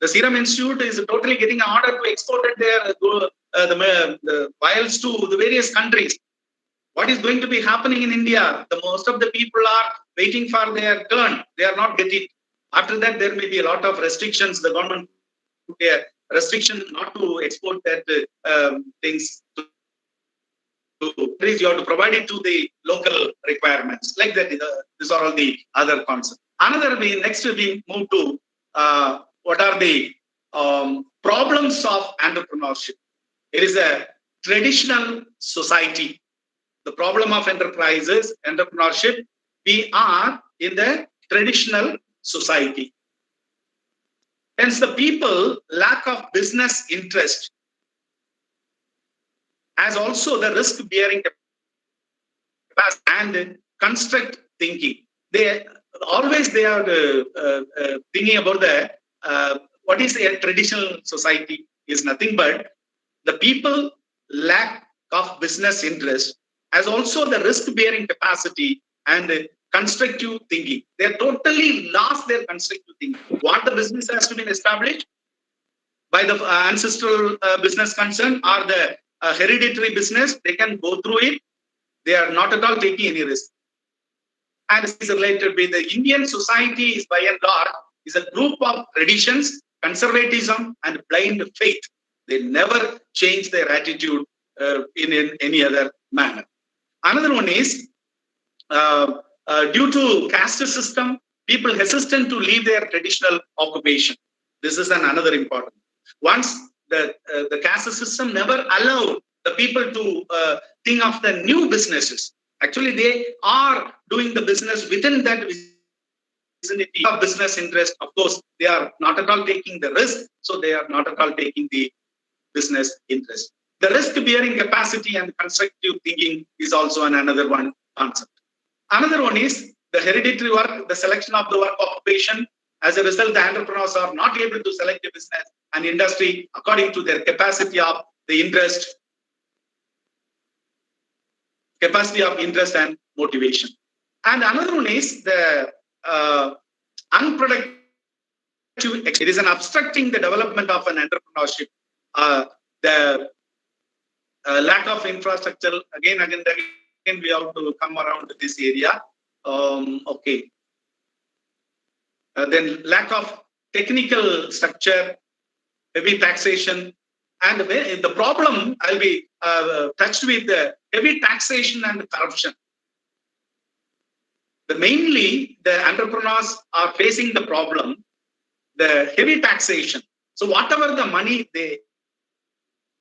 The Serum Institute is totally getting an order to export the vials to the various countries. What is going to be happening in India? The most of the people are waiting for their turn. They are not getting it. After that, there may be a lot of restrictions. The government put a restriction not to export that things to you have to provide it to the local requirements. Like that, these are all the other concepts. Next we move to what are the problems of entrepreneurship. It is a traditional society. The problem of entrepreneurship, we are in the traditional society. Hence, the people lack of business interest, as also the risk-bearing capacity and construct thinking. They are thinking about what is a traditional society is nothing but the people lack of business interest, as also the risk-bearing capacity and constructive thinking. They totally lost their constructive thinking. What the business has to be established by the ancestral business concern or the hereditary business, they can go through it. They are not at all taking any risk. And this is related with the Indian society is by and large is a group of traditions, conservatism, and blind faith. They never change their attitude in any other manner. Another one is due to caste system, people hesitant to leave their traditional occupation. This is another important. Once the caste system never allowed the people to think of the new businesses. Actually, they are doing the business within that vicinity of business interest. Of course, they are not at all taking the risk, so they are not at all taking the business interest. The risk-bearing capacity and constructive thinking is also another one concept. Another one is the hereditary work, the selection of the work occupation. As a result, the entrepreneurs are not able to select a business and industry according to their capacity of interest and motivation. And another one is the unproductive. It is an obstructing the development of an entrepreneurship. The lack of infrastructure. Again, we have to come around to this area. Okay. Then lack of technical structure, heavy taxation, and the problem I'll be touched with the heavy taxation and corruption. Mainly, the entrepreneurs are facing the problem, the heavy taxation. So whatever the money they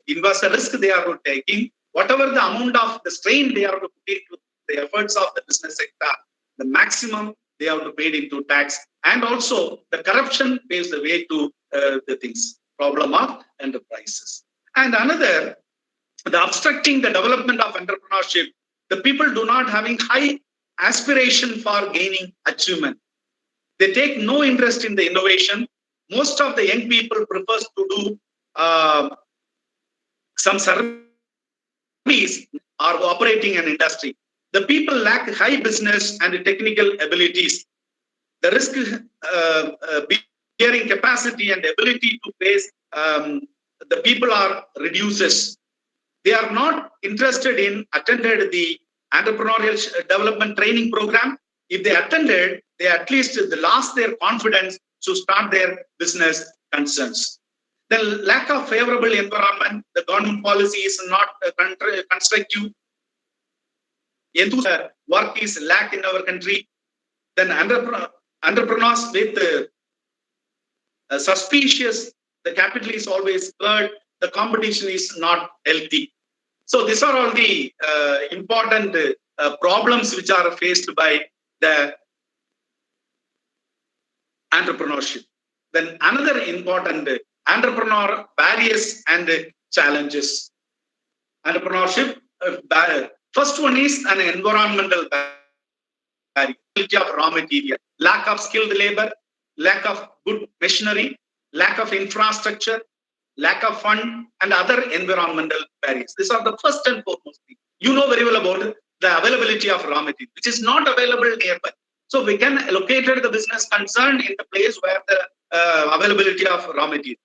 invest, the risk they are taking, whatever the amount of the strain they are to put into the efforts of the business sector, the maximum they have to pay into tax, and also the corruption paves the way to the things, problem of enterprises. And another, the obstructing the development of entrepreneurship, the people do not having high aspiration for gaining achievement. They take no interest in the innovation. Most of the young people prefers to do some service or operating an industry. The people lack high business and technical abilities. The risk bearing capacity and ability to face the people are reduces. They are not interested in attended the entrepreneurial development training program. If they attended, they at least lost their confidence to start their business concerns. The lack of favorable environment, the government policy is not constructive. Work is lack in our country. Then entrepreneurs with suspicious, the capital is always good, the competition is not healthy. So these are all the important problems which are faced by the entrepreneurship. Then another important entrepreneur barriers and challenges. Entrepreneurship, first one is an environmental barrier, of raw material, lack of skilled labor, lack of good machinery, lack of infrastructure, lack of fund, and other environmental barriers. These are the first and foremost things. You know very well about the availability of raw material, which is not available nearby. So we can locate the business concern in the place where the availability of raw material.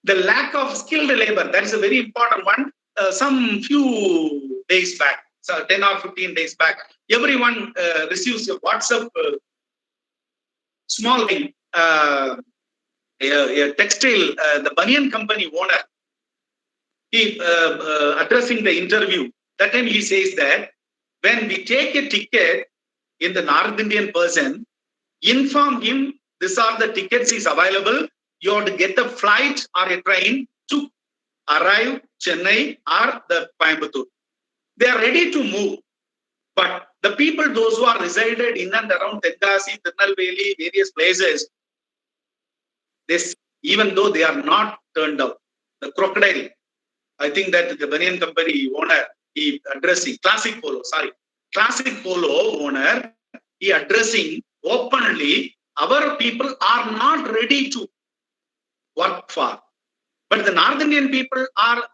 The lack of skilled labor, that is a very important one. Some few days back, so 10 or 15 days back, everyone receives a WhatsApp small thing, a textile, the banyan company owner, he addressing the interview. That time he says that when we take a ticket in the North Indian person, inform him these are the tickets is available. You have to get a flight or a train to arrive Chennai or the Coimbatore. They are ready to move. But the people, those who are resided in and around Tenkasi, Tirunelveli, various places, this, even though they are not turned out. The crocodile, I think that the banyan company owner, he addressing, Classic Polo owner, he addressing openly, our people are not ready to work for. But the North Indian people are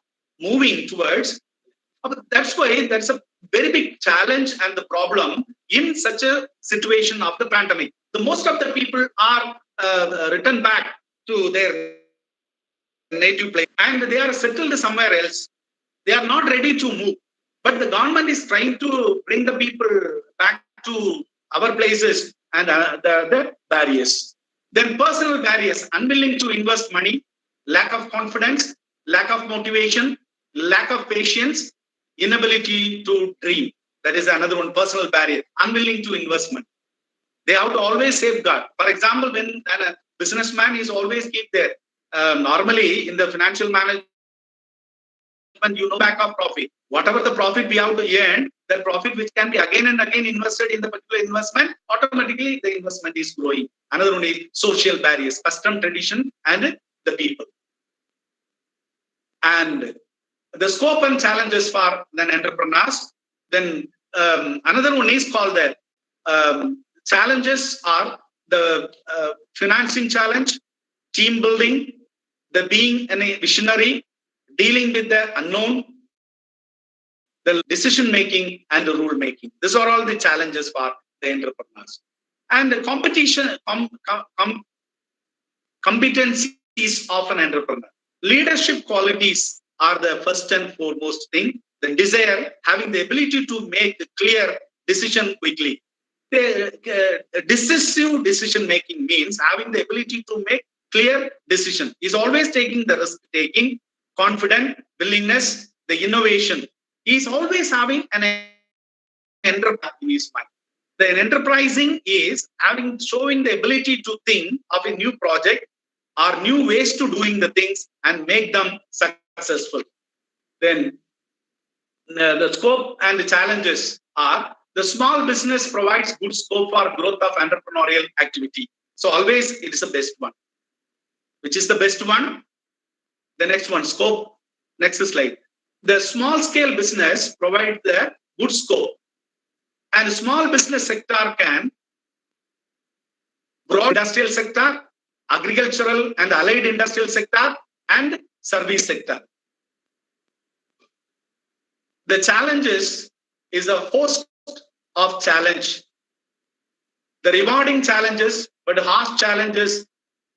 moving towards. That's why that's a very big challenge and the problem in such a situation of the pandemic. The most of the people are returned back to their native place and they are settled somewhere else. They are not ready to move. But the government is trying to bring the people back to our places and the barriers. Then personal barriers, unwilling to invest money, lack of confidence, lack of motivation, lack of patience, inability to dream. That is another one, personal barrier, unwilling to investment. They have to always safeguard. For example, when a businessman is always keep there, normally in the financial management, you know, back of profit. Whatever the profit we have to earn, that profit which can be again and again invested in the particular investment, automatically the investment is growing. Another one is social barriers, custom, tradition, and the people. And the scope and challenges for the entrepreneurs. Then another one is called the challenges are the financing challenge, team building, the being a visionary, dealing with the unknown, the decision making and the rule making. These are all the challenges for the entrepreneurs. And the competition, competencies of an entrepreneur. Leadership qualities are the first and foremost thing. The desire, having the ability to make a clear decision quickly. The decisive decision making means having the ability to make clear decision. Is always taking the risk taking, confident, willingness, the innovation. He is always having an enterprise in his mind. The enterprising is showing the ability to think of a new project or new ways to doing the things and make them successful. Then the scope and the challenges are the small business provides good scope for growth of entrepreneurial activity. So always it is the best one. Which is the best one? The next one, scope. Next slide. The small scale business provides the good scope. And the small business sector can broad industrial sector, agricultural and allied industrial sector, and service sector. The challenges is a host of challenge. The rewarding challenges, but harsh challenges,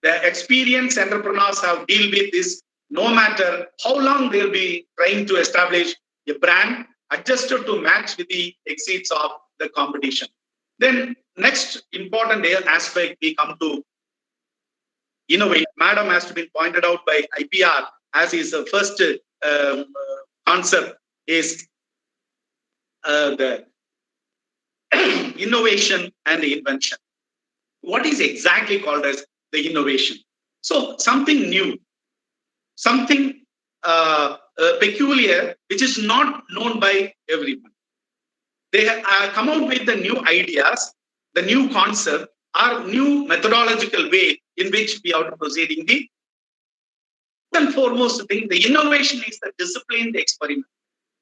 the experienced entrepreneurs have deal with this no matter how long they'll be trying to establish a brand adjusted to match with the exits of the competition. Then next important aspect, we come to innovate. Madam has to be pointed out by IPR as his first concept is the innovation and invention. What is exactly called as the innovation? So something new, something peculiar, which is not known by everyone. They come out with the new ideas, the new concept, or new methodological way in which we are proceeding. The and foremost thing, the innovation is the disciplined experiment.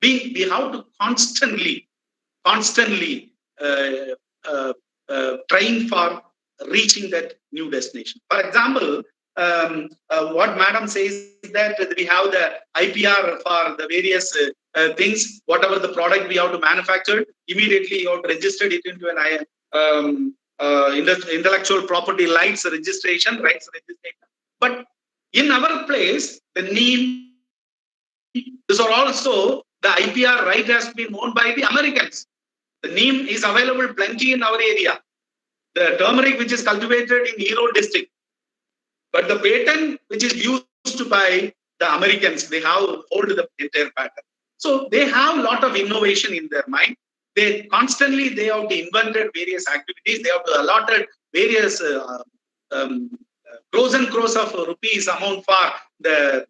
We have to constantly trying for reaching that new destination. For example, what Madam says that we have the IPR for the various things, whatever the product we have to manufacture, immediately you have to register it into an intellectual property rights registration. But in our place, the name, these are also the IPR right has been owned by the Americans. The neem is available plenty in our area. The turmeric which is cultivated in Hero district. But the patent which is used by the Americans, they have hold the entire pattern. So they have a lot of innovation in their mind. They constantly, they have invented various activities. They have allotted various crores and crores of rupees amount for the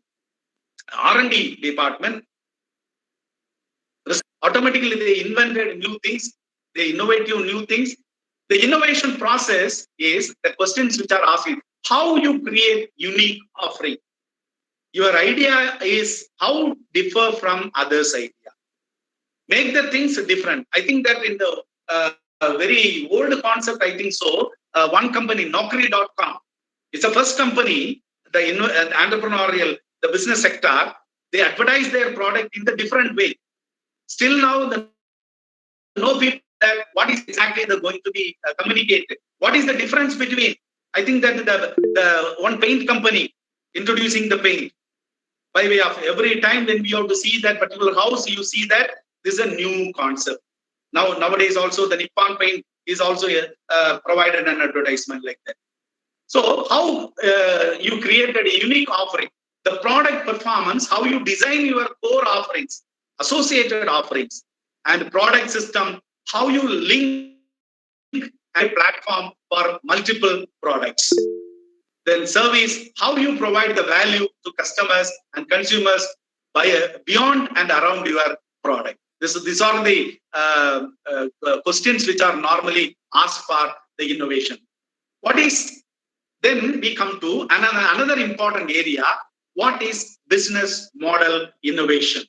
R&D department. Automatically, they invented new things. They innovative new things. The innovation process is the questions which are asked: how you create unique offering. Your idea is how differ from others' idea. Make the things different. I think that in the very old concept, I think so. One company, Naukri.com, it's the first company, the entrepreneurial, the business sector. They advertise their product in the different way. Still now, the no people that what is exactly the going to be communicated. What is the difference between? I think that the one paint company introducing the paint by way of every time when we have to see that particular house, you see that this is a new concept. Nowadays also the Nippon paint is also provided an advertisement like that. So how you created a unique offering, the product performance, how you design your core offerings, associated offerings, and product system, how you link a platform for multiple products. Then service, how you provide the value to customers and consumers by beyond and around your product. These are the questions which are normally asked for the innovation. What is, then we come to another important area. What is business model innovation?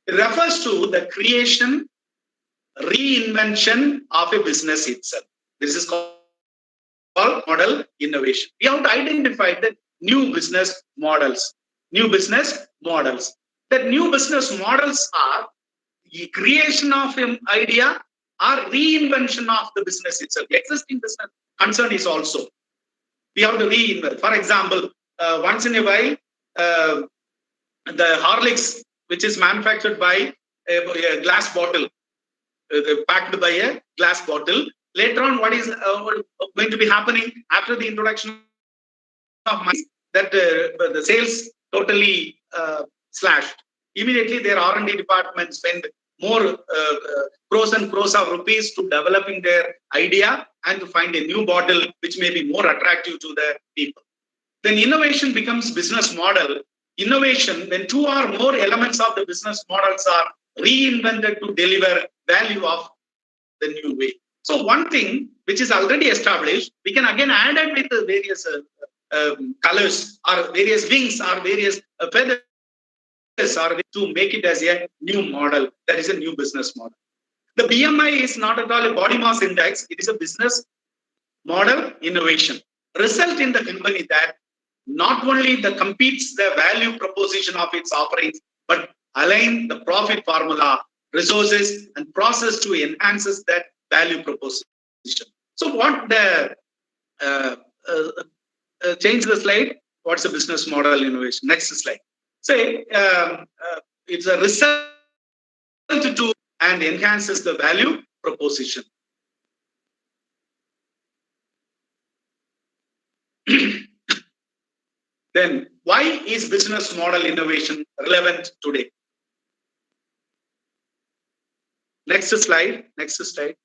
It refers to the creation, reinvention of a business itself. This is called model innovation. We have to identify the new business models. New business models. The new business models are the creation of an idea or reinvention of the business itself. The existing business concern is also. We have to reinvent. For example, once in a while, the Horlicks, which is manufactured by a glass bottle, packed by a glass bottle. Later on, what is going to be happening after the introduction of that the sales totally slashed. Immediately, their R&D department spend more crores and crores of rupees to developing their idea and to find a new bottle which may be more attractive to the people. Then innovation becomes business model. Innovation, when two or more elements of the business models are reinvented to deliver value of the new way. So one thing which is already established, we can again add it with the various colors or various wings or various feathers or to make it as a new model. That is a new business model. The BMI is not at all a body mass index. It is a business model innovation. Result in the company that not only the competes the value proposition of its offerings, but align the profit formula, resources, and process to enhances that value proposition. So what the change the slide. What's the business model innovation? Next slide. Say it's a result to and enhances the value proposition. Then why is business model innovation relevant today? Next slide. Next slide.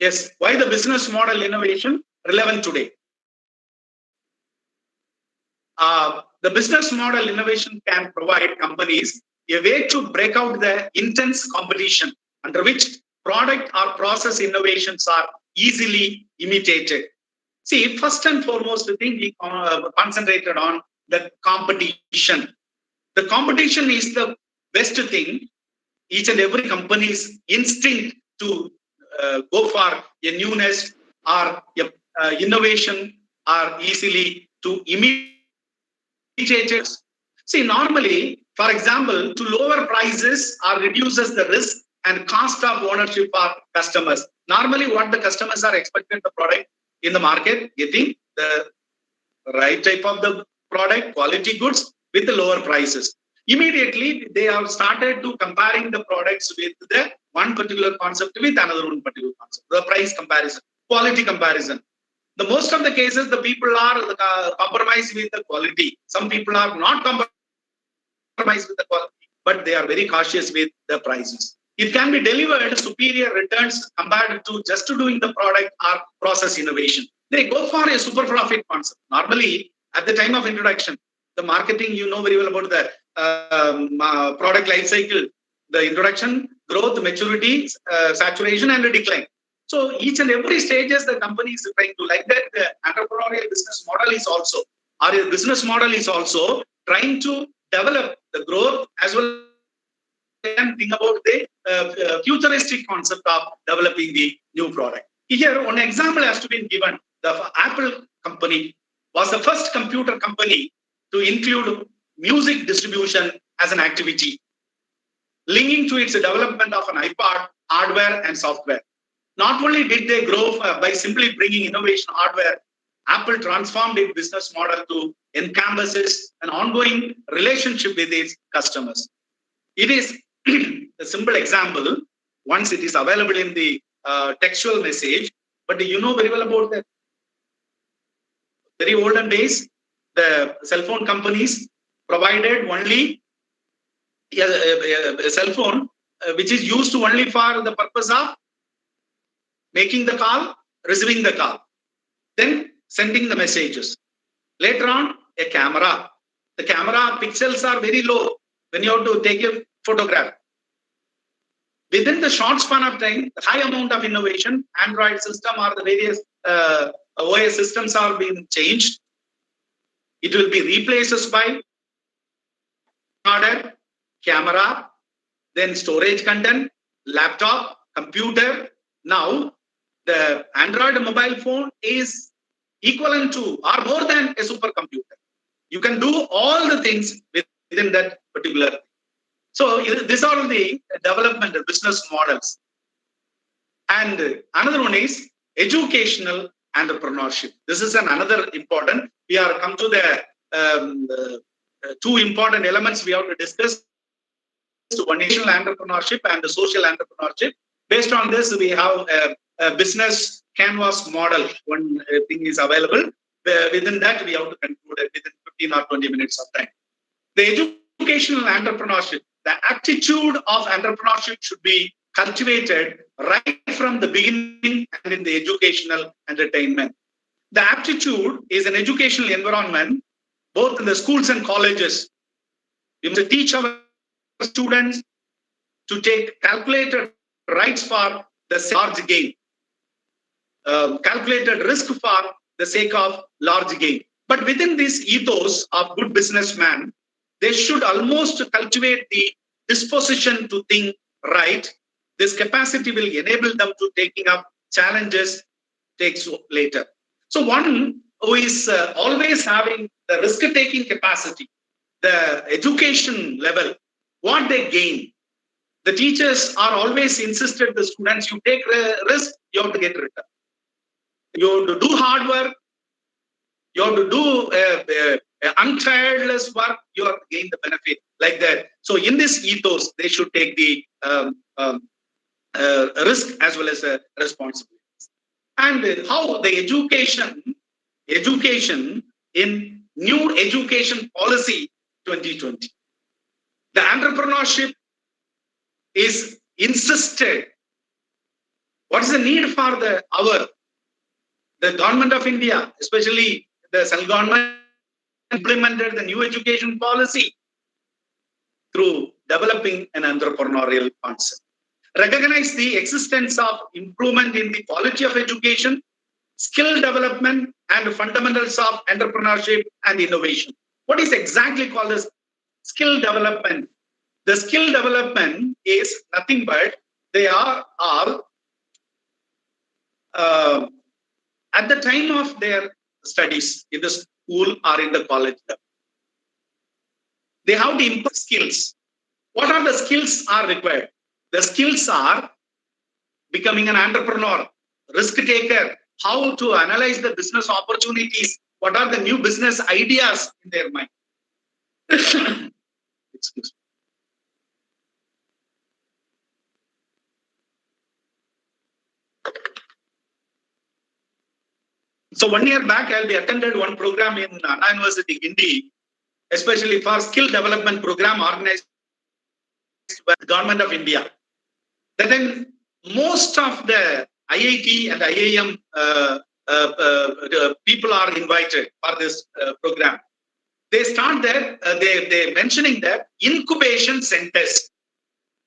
Yes, why the business model innovation relevant today? The business model innovation can provide companies a way to break out the intense competition under which product or process innovations are easily imitated. See, first and foremost, the thing we concentrated on the competition. The competition is the best thing. Each and every company's instinct to go for a newness or innovation are easily to imitate. See, normally, for example, to lower prices or reduces the risk and cost of ownership for customers. Normally, what the customers are expecting the product in the market, getting the right type of the product, quality goods with the lower prices. Immediately, they have started to comparing the products with the one particular concept with another one particular concept. The price comparison, quality comparison. The most of the cases, the people are compromised with the quality. Some people are not compromised with the quality, but they are very cautious with the prices. It can be delivered superior returns compared to just doing the product or process innovation. They go for a super profit concept. Normally, at the time of introduction, the marketing, you know very well about the product life cycle, the introduction, growth, maturity, saturation, and the decline. So each and every stages the company is trying to, like that, the entrepreneurial business model is also, or a business model is also trying to develop the growth as well as think about the futuristic concept of developing the new product. Here, one example has to be given. The Apple company was the first computer company to include music distribution as an activity, linking to its development of an iPod hardware and software. Not only did they grow by simply bringing innovation hardware, Apple transformed its business model to encompasses an ongoing relationship with its customers. It is a simple example. Once it is available in the textual message, but you know very well about the very olden days, the cell phone companies provided only a cell phone which is used only for the purpose of making the call, receiving the call, then sending the messages. Later on, a camera. The camera pixels are very low when you have to take a photograph. Within the short span of time, the high amount of innovation, Android system or the various OS systems are being changed. It will be replaced by hardware, camera, then storage content, laptop, computer. Now, the Android mobile phone is equivalent to or more than a supercomputer. You can do all the things within that particular thing. So these are the development of business models. And another one is educational entrepreneurship. This is another important. We are come to the two important elements we have to discuss. One is entrepreneurship and the social entrepreneurship. Based on this, we have a business canvas model. One thing is available. Within that, we have to conclude it within 15 or 20 minutes of time. The educational entrepreneurship, the attitude of entrepreneurship should be cultivated right from the beginning and in the educational entertainment. The aptitude is an educational environment, both in the schools and colleges. We must teach our students to take calculated rights for the large gain, calculated risk for the sake of large gain. But within this ethos of good businessman, they should almost cultivate the disposition to think right. This capacity will enable them to taking up challenges takes later. So one who is always having the risk-taking capacity, the education level, what they gain. The teachers are always insisted the students, you take risk, you have to get return. You have to do hard work, you have to do untireless work, you have to gain the benefit like that. So in this ethos, they should take the risk as well as responsibility. And how the education in new education policy 2020. The entrepreneurship is insisted. What is the need for the government of India, especially the central government, implemented the new education policy through developing an entrepreneurial concept. Recognize the existence of improvement in the quality of education, skill development, and fundamentals of entrepreneurship and innovation. What is exactly called as skill development? The skill development is nothing but they are all at the time of their studies in the school or in the college level. They have to improve skills. What are the skills are required? The skills are becoming an entrepreneur, risk taker, how to analyze the business opportunities, what are the new business ideas in their mind. Excuse me. So 1 year back, I attended one program in Anna University, Guindy, especially for skill development program organized by the government of India. Then most of the IIT and IIM people are invited for this program. They start there, they mentioning that incubation centers.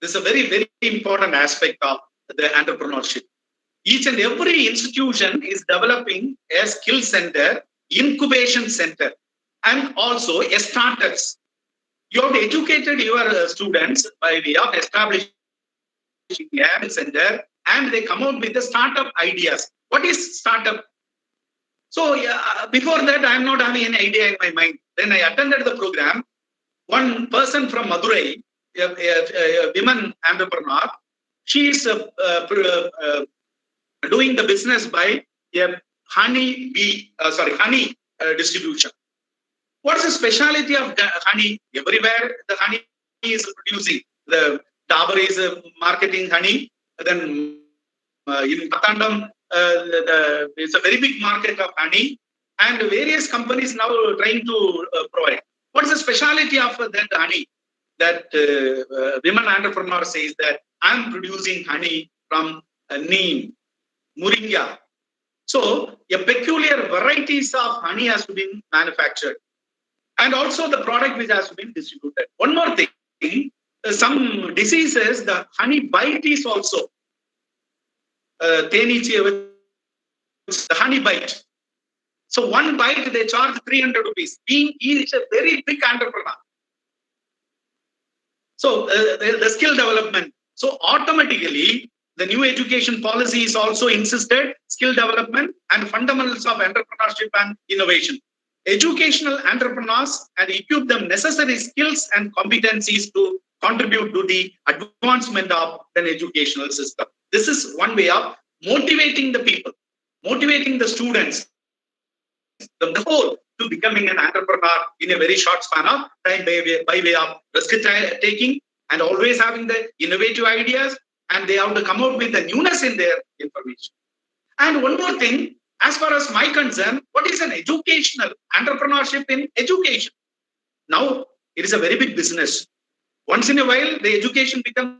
This is a very, very important aspect of the entrepreneurship. Each and every institution is developing a skill center, incubation center, and also a startups. You have educated your students by way of establishing a center, and they come out with the startup ideas. What is startup? So before that, I'm not having any idea in my mind. Then I attended the program. One person from Madurai, a woman entrepreneur, she is doing the business by a honey distribution. What is the speciality of the honey? Everywhere the honey is producing. The Dabur is marketing honey. Then in Patandam, it's a very big market of honey, and various companies now are trying to provide. What is the speciality of that honey? That women entrepreneur says that I'm producing honey from neem, moringa. So a peculiar varieties of honey has to be manufactured, and also the product which has to be distributed. One more thing, some diseases, the honey bite is also the honey bite. So one bite they charge 300 rupees. He is a very big entrepreneur. So the skill development. So automatically the new education policy is also insisted skill development and fundamentals of entrepreneurship and innovation. Educational entrepreneurs and equip them necessary skills and competencies to contribute to the advancement of an educational system. This is one way of motivating the people, motivating the students, the whole to becoming an entrepreneur in a very short span of time by way of risk taking and always having the innovative ideas, and they have to come out with the newness in their information. And one more thing, as far as my concern, what is an educational entrepreneurship in education? Now, it is a very big business. Once in a while, the education becomes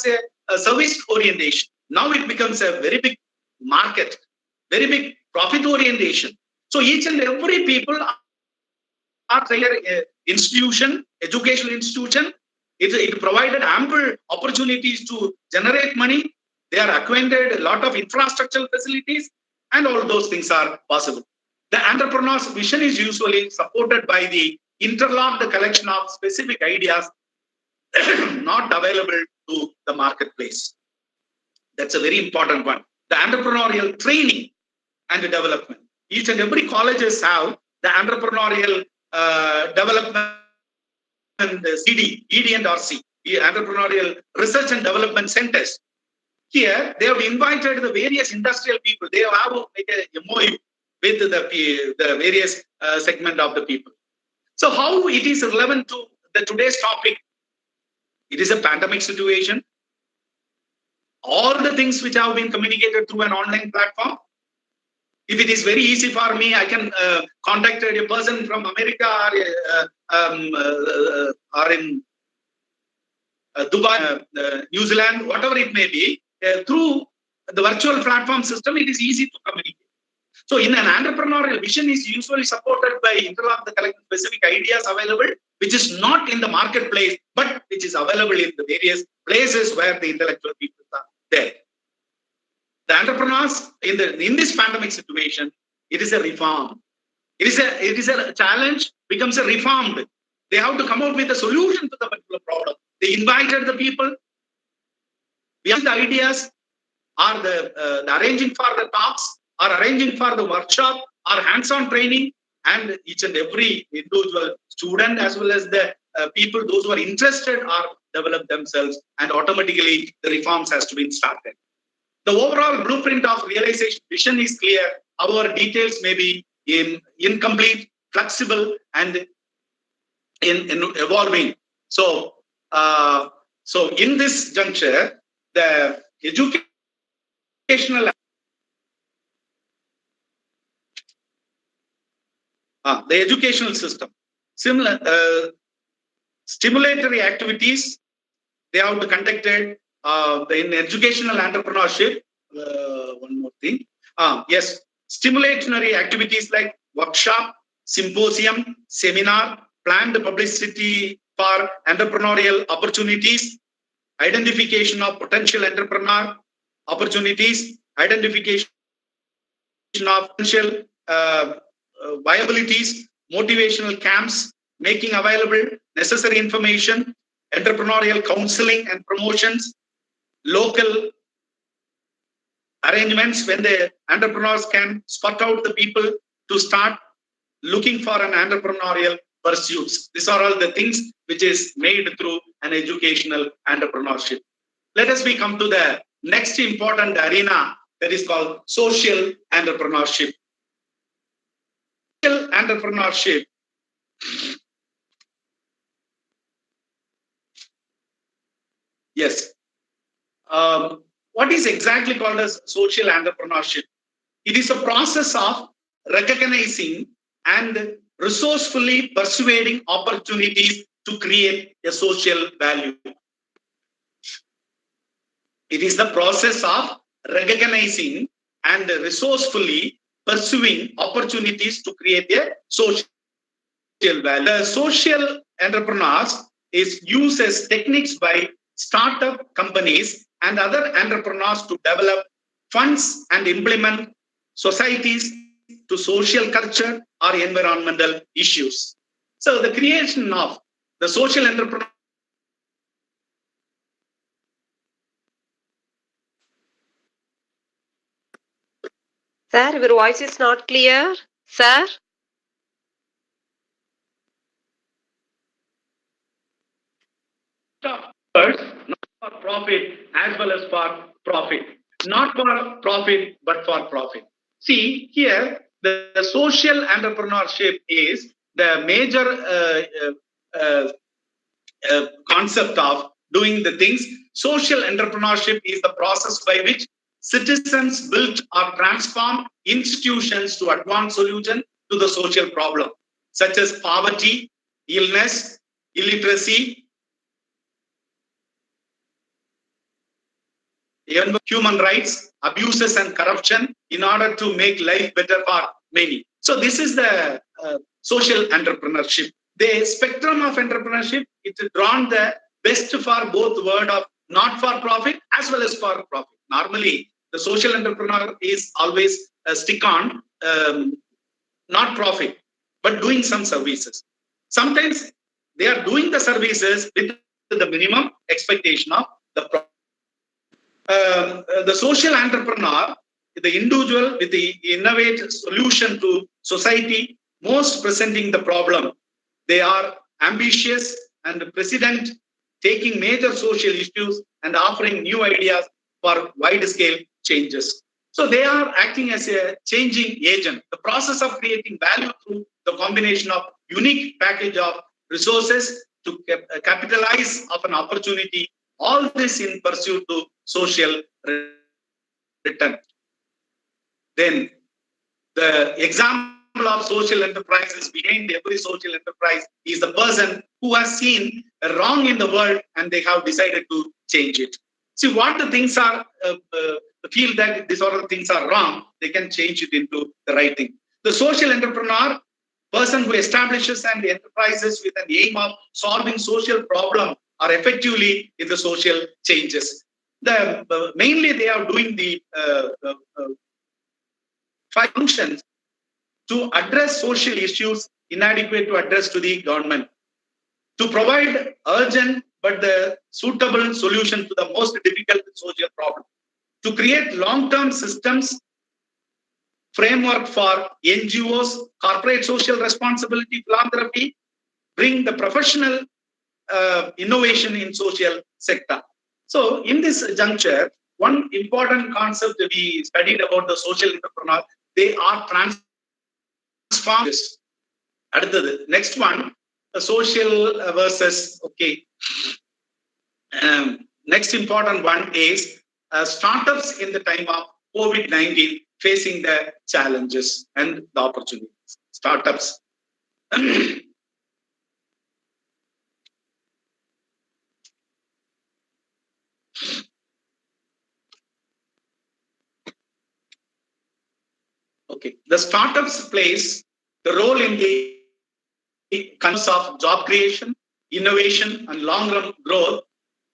a service orientation. Now it becomes a very big market, very big profit orientation. So each and every people are their institution, educational institution. It provided ample opportunities to generate money. They are acquainted a lot of infrastructural facilities, and all those things are possible. The entrepreneur's vision is usually supported by the interlocked collection of specific ideas not available to the marketplace. That's a very important one. The entrepreneurial training and the development. Each and every colleges have the entrepreneurial development CD, ED and RC, entrepreneurial research and development centers. Here, they have invited the various industrial people. They have like a MOU with the various segment of the people. So how it is relevant to the today's topic? It is a pandemic situation. All the things which have been communicated through an online platform. If it is very easy for me, I can contact a person from America or in Dubai, New Zealand, whatever it may be, through the virtual platform system, it is easy to communicate. So in an entrepreneurial vision is usually supported by interlock the collective specific ideas available, which is not in the marketplace, but which is available in the various places where the intellectual people are there. The entrepreneurs in this pandemic situation, it is a reform. It is a challenge, becomes a reformed. They have to come out with a solution to the particular problem. They invited the people. We have the ideas, or the arranging for the talks, or arranging for the workshop, or hands-on training, and each and every individual student as well as the people, those who are interested, are develop themselves, and automatically the reforms has to be started. The overall blueprint of realization vision is clear. Our details may be incomplete, flexible, and in evolving. So in this juncture, the educational system, similar stimulatory activities, they have to conduct it in educational entrepreneurship. One more thing. Yes, stimulatory activities like workshop, symposium, seminar, planned publicity for entrepreneurial opportunities, identification of potential entrepreneur opportunities, identification of potential viabilities, motivational camps, making available necessary information, entrepreneurial counseling and promotions, local arrangements when the entrepreneurs can spot out the people to start looking for an entrepreneurial pursuits. These are all the things which is made through an educational entrepreneurship. Let us come to the next important arena, that is called social entrepreneurship. Social entrepreneurship yes. What is exactly called as social entrepreneurship? It is a process of recognizing and resourcefully persuading opportunities to create a social value. It is the process of recognizing and resourcefully pursuing opportunities to create a social value. The social entrepreneurs is used as techniques by startup companies and other entrepreneurs to develop funds and implement societies to social culture or environmental issues. So the creation of the social entrepreneur. Sir, your voice is not clear. Sir? First, not for profit as well as for profit. Not for profit, but for profit. See, here, the social entrepreneurship is the major concept of doing the things. Social entrepreneurship is the process by which citizens build or transform institutions to advance solution to the social problem, such as poverty, illness, illiteracy, human rights, abuses and corruption, in order to make life better for many. So this is the social entrepreneurship. The spectrum of entrepreneurship, it's drawn the best for both word of not for profit as well as for profit. Normally, the social entrepreneur is always stick on not profit, but doing some services. Sometimes they are doing the services with the minimum expectation of the profit. The social entrepreneur, the individual with the innovative solution to society, most presenting the problem. They are ambitious and president, taking major social issues and offering new ideas for wide-scale changes. So they are acting as a changing agent. The process of creating value through the combination of unique package of resources to capitalize of an opportunity, all this in pursuit to social return. Then the example of social enterprises, behind every social enterprise is the person who has seen a wrong in the world and they have decided to change it. See what the things are, feel that these sort of things are wrong, they can change it into the right thing. The social entrepreneur, person who establishes and enterprises with an aim of solving social problem or effectively in the social changes. Mainly they are doing the functions to address social issues inadequate to address to the government, to provide urgent but the suitable solution to the most difficult social problem, to create long-term systems framework for NGOs, corporate social responsibility, philanthropy, bring the professional innovation in social sector. So in this juncture, one important concept we studied about the social entrepreneur, they are transformers. Next one, the social versus, okay. Next important one is startups in the time of COVID-19 facing the challenges and the opportunities. Startups. Okay, the startups plays the role in the concepts of job creation, innovation, and long-run growth.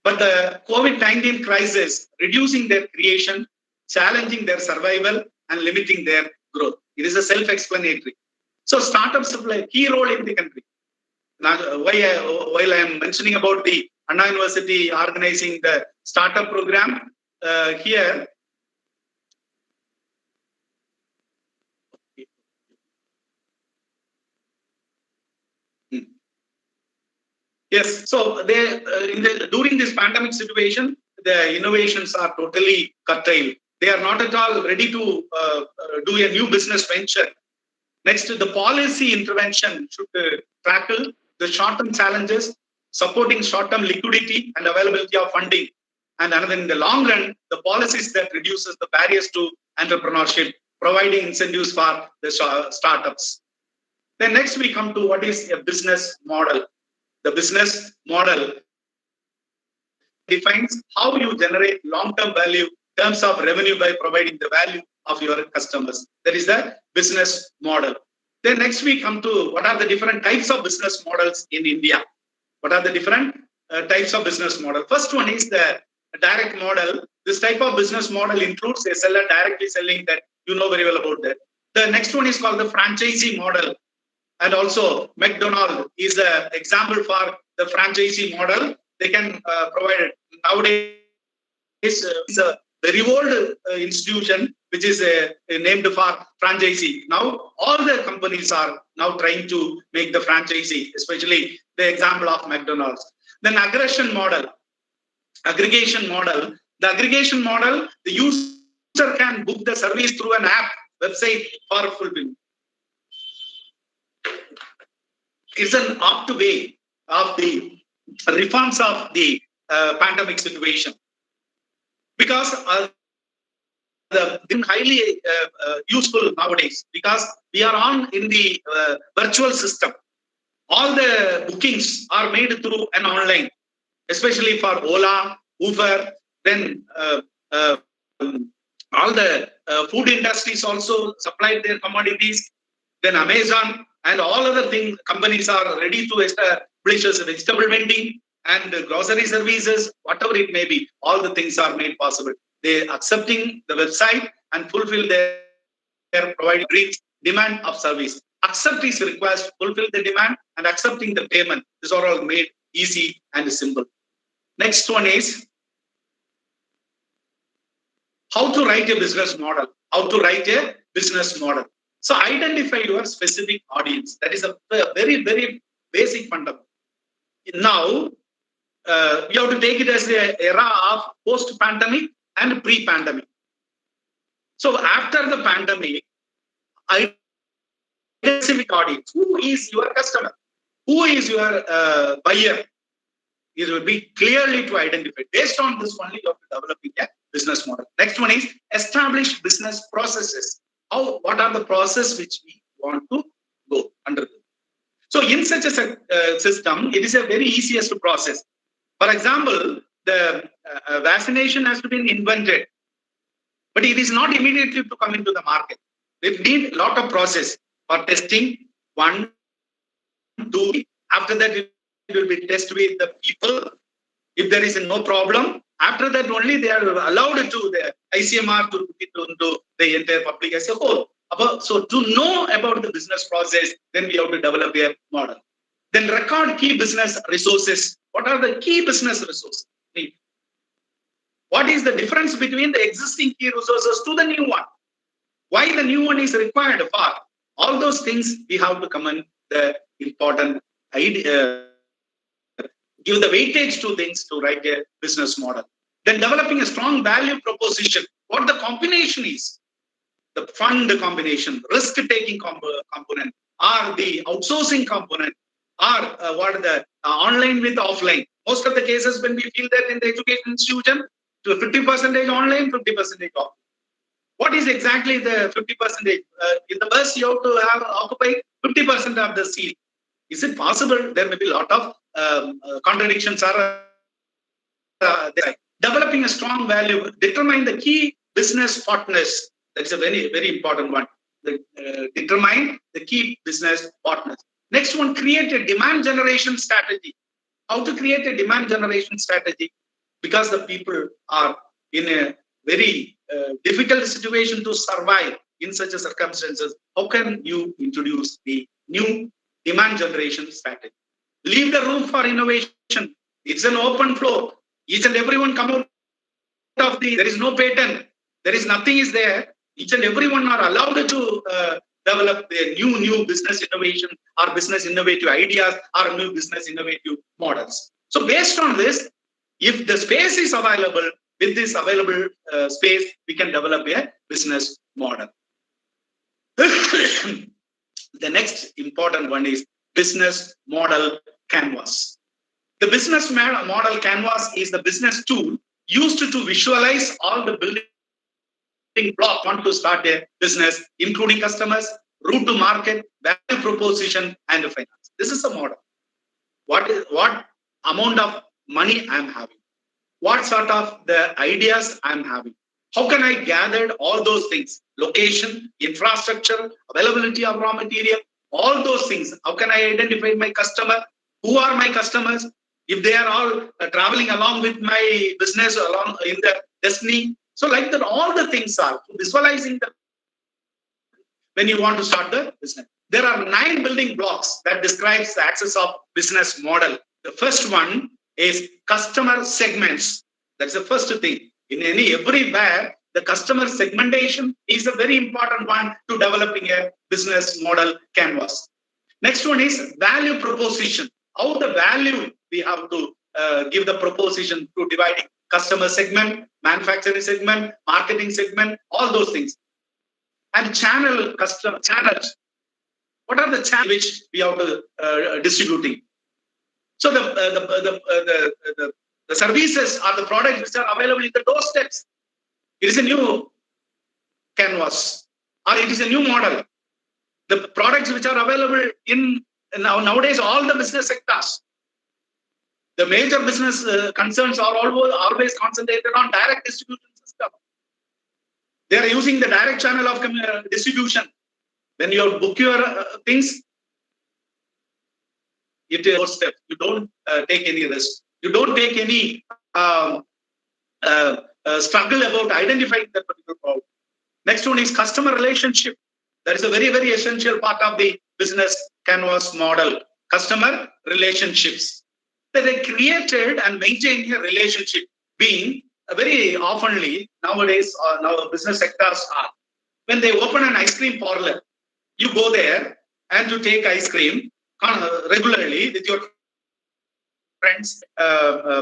But the COVID-19 crisis reducing their creation, challenging their survival, and limiting their growth. It is a self-explanatory. So startups play a key role in the country. Now, while I am mentioning about the Anna University organizing the startup program, here. Yes, so during this pandemic situation, the innovations are totally curtailed. They are not at all ready to do a new business venture. Next, the policy intervention should tackle the short-term challenges, supporting short-term liquidity and availability of funding. And another, in the long run, the policies that reduces the barriers to entrepreneurship, providing incentives for the startups. Then next we come to what is a business model. The business model defines how you generate long-term value in terms of revenue by providing the value of your customers. That is the business model. Then next we come to what are the different types of business models in India. What are the different types of business model? First one is the direct model. This type of business model includes a seller directly selling, that you know very well about that. The next one is called the franchisee model. And also McDonald's is an example for the franchisee model. They can provide it. Nowadays, it's a very old institution which is named for franchisee. Now, all the companies are now trying to make the franchisee, especially the example of McDonald's. Then aggregation model. The aggregation model, the user can book the service through an app, website for fulfillment. It's an opt way of the reforms of the pandemic situation, because been highly useful nowadays, because we are on in the virtual system. All the bookings are made through an online, especially for Ola, Uber. Then all the food industries also supplied their commodities. Then Amazon and all other things, companies are ready to establish as vegetable vending and grocery services, whatever it may be. All the things are made possible. They accepting the website and fulfill their providing demand of service. Accept is request, fulfill the demand, and accepting the payment. These are all made easy and simple. Next one is how to write a business model. How to write a business model. So identify your specific audience. That is a very, very basic fundamental. Now, we have to take it as an era of post-pandemic and pre-pandemic. So after the pandemic, identify specific audience. Who is your customer? who is your buyer? It will be clearly to identify. Based on this only, you have to develop a business model. Next one is establish business processes. What are the process which we want to go under? So in such a system, it is a very easiest to process. For example, the vaccination has to be invented, but it is not immediately to come into the market. It needs a lot of process for testing. 1, 2. After that, it will be tested with the people. If there is no problem, after that only they are allowed to the ICMR to put it into the entire public as a whole. So to know about the business process, then we have to develop a model. Then record key business resources. What are the key business resources? What is the difference between the existing key resources to the new one? Why the new one is required for? All those things we have to come in the important idea, give the weightage to things to write a business model. Then developing a strong value proposition. What the combination is? The fund combination, risk-taking component, or the outsourcing component, or what are the online with offline. Most of the cases when we feel that in the education institution, to 50% online, 50% offline. What is exactly the 50%? In the bus, you have to have occupy 50% of the seat. Is it possible? There may be a lot of contradictions. Developing a strong value, determine the key business partners. That's a very, very important one. Determine the key business partners. Next one, create a demand generation strategy. How to create a demand generation strategy? Because the people are in a very difficult situation to survive in such a circumstances. How can you introduce the new demand generation strategy? Leave the room for innovation. It's an open floor. Each and everyone come out of there is no patent. There is nothing is there. Each and everyone are allowed to develop their new business innovation or business innovative ideas or new business innovative models. So based on this, if the space is available, with this available space, we can develop a business model. The next important one is business model canvas. The business model canvas is the business tool used to visualize all the building blocks want to start a business, including customers, route to market, value proposition, and finance. This is a model. What amount of money I'm having? What sort of the ideas I'm having? How can I gather all those things? Location, infrastructure, availability of raw material, all those things. How can I identify my customer? Who are my customers? If they are all traveling along with my business, along in the destiny. So like that, all the things are visualizing the when you want to start the business. There are 9 building blocks that describes the axis of business model. The first one is customer segments. That's the first thing. In everywhere, the customer segmentation is a very important one to developing a business model canvas. Next one is value proposition. How the value we have to give the proposition to dividing customer segment, manufacturing segment, marketing segment, all those things. And channels. What are the channels which we have to distributing? So the services or the products which are available in the doorsteps. It is a new canvas or it is a new model. The products which are available in nowadays all the business sectors. The major business concerns are always concentrated on direct distribution system. They are using the direct channel of distribution. When you book your things, it is a step. You don't take any risk. You don't take any struggle about identifying the particular problem. Next one is customer relationship. That is a very, very essential part of the business canvas model. Customer relationships. They created and maintained a relationship being very oftenly nowadays, now business sectors are. When they open an ice cream parlor, you go there and to take ice cream regularly with your friends,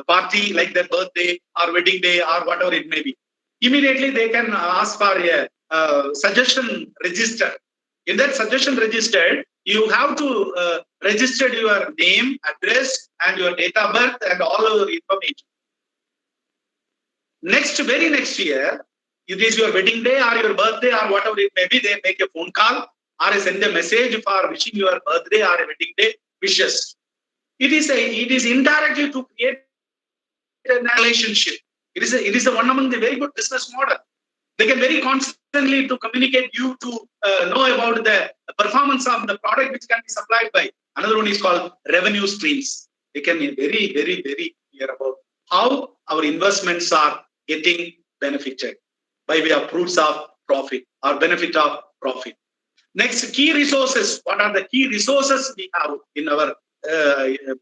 party like their birthday or wedding day or whatever it may be. Immediately they can ask for a suggestion register. In that suggestion register, you have to register your name, address, and your date of birth and all your information. Very next year, it is your wedding day or your birthday or whatever it may be, they make a phone call or send a message for wishing your birthday or a wedding day wishes. It is indirectly to create a relationship. It is one among the very good business model. They can very constantly to communicate you to know about the performance of the product which can be supplied by. Another one is called revenue streams. They can be very, very, very clear about how our investments are getting benefited by way of fruits of profit or benefit of profit. Next, key resources. What are the key resources we have in our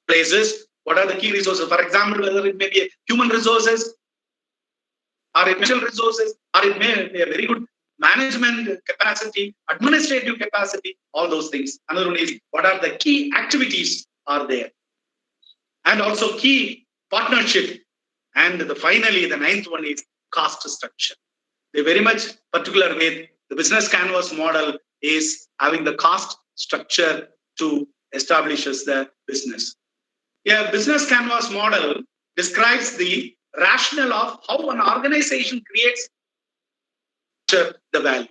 places? What are the key resources? For example, whether it may be human resources, or financial resources, or it may be a very good management capacity, administrative capacity, all those things. Another one is what are the key activities are there, and also key partnership. And finally, the ninth one is cost structure. They're very much particular with the business canvas model is having the cost structure to establishes the business. A business canvas model describes the rationale of how an organization creates the value.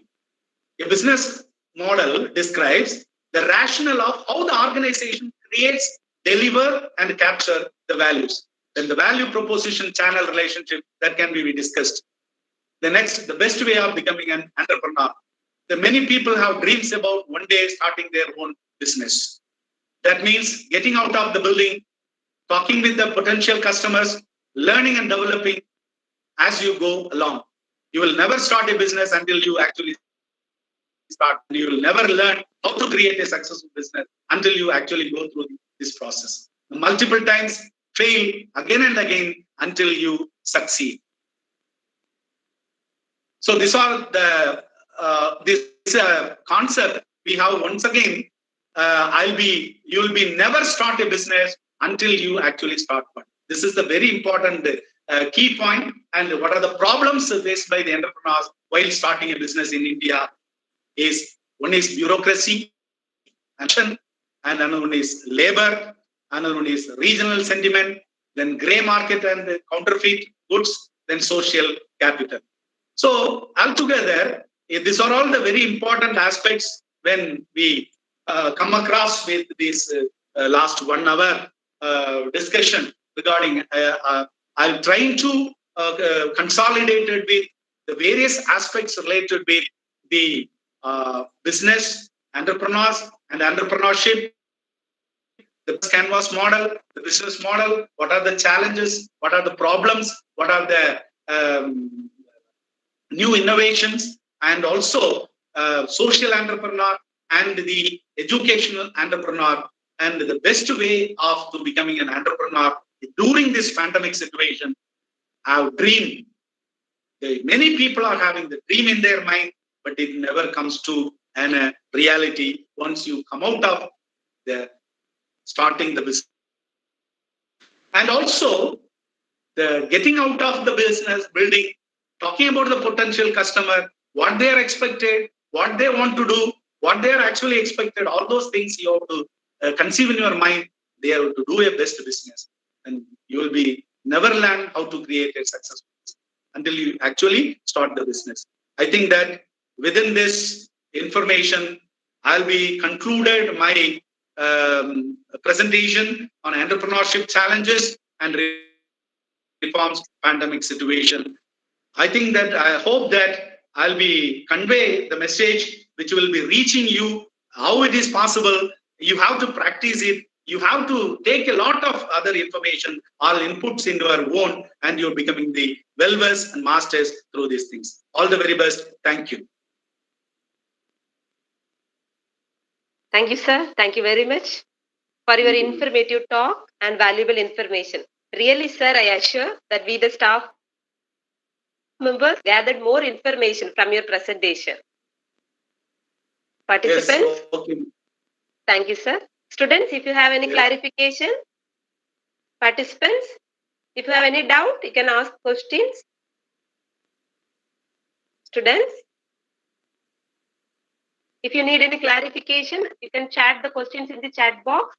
A business model describes the rationale of how the organization creates, deliver, and capture the values. Then the value proposition channel relationship that can be discussed. The best way of becoming an entrepreneur. The many people have dreams about one day starting their own business. That means getting out of the building, talking with the potential customers, learning and developing as you go along. You will never start a business until you actually start. You will never learn how to create a successful business until you actually go through this process. Multiple times, fail again and again until you succeed. So these are the this concept we have. Once again, you will be never start a business until you actually start one. This is the very important key point. And what are the problems faced by the entrepreneurs while starting a business in India is one is bureaucracy, and another one is labor, another one is regional sentiment, then grey market and counterfeit goods, then social capital. So altogether, these are all the very important aspects when we come across with this last 1 hour discussion regarding. I'm trying to consolidate it with the various aspects related with the business, entrepreneurs, and entrepreneurship. The canvas model, the business model. What are the challenges? What are the problems? What are the new innovations, and also social entrepreneur and the educational entrepreneur, and the best way of to becoming an entrepreneur during this pandemic situation. Our dream. Many people are having the dream in their mind, but it never comes to an reality once you come out of the starting the business. And also the getting out of the business building, talking about the potential customer, what they are expected, what they want to do, what they are actually expected, all those things you have to conceive in your mind. They have to do a best business, and you will be never learn how to create a successful business until you actually start the business. I think that within this information, I'll be concluded my presentation on entrepreneurship challenges and reforms pandemic situation. I think that I hope that I'll be convey the message which will be reaching you, how it is possible. You have to practice it. You have to take a lot of other information, all inputs into your own, and you're becoming the well-versed and masters through these things. All the very best. Thank you. Thank you, sir. Thank you very much for your informative talk and valuable information. Really, sir, I assure that we, the staff members, gathered more information from your presentation. Participants, Yes, okay. Thank you, sir. Students, if you have any clarification, participants, if you have any doubt, you can ask questions. Students, If you need any clarification, you can chat the questions in the chat box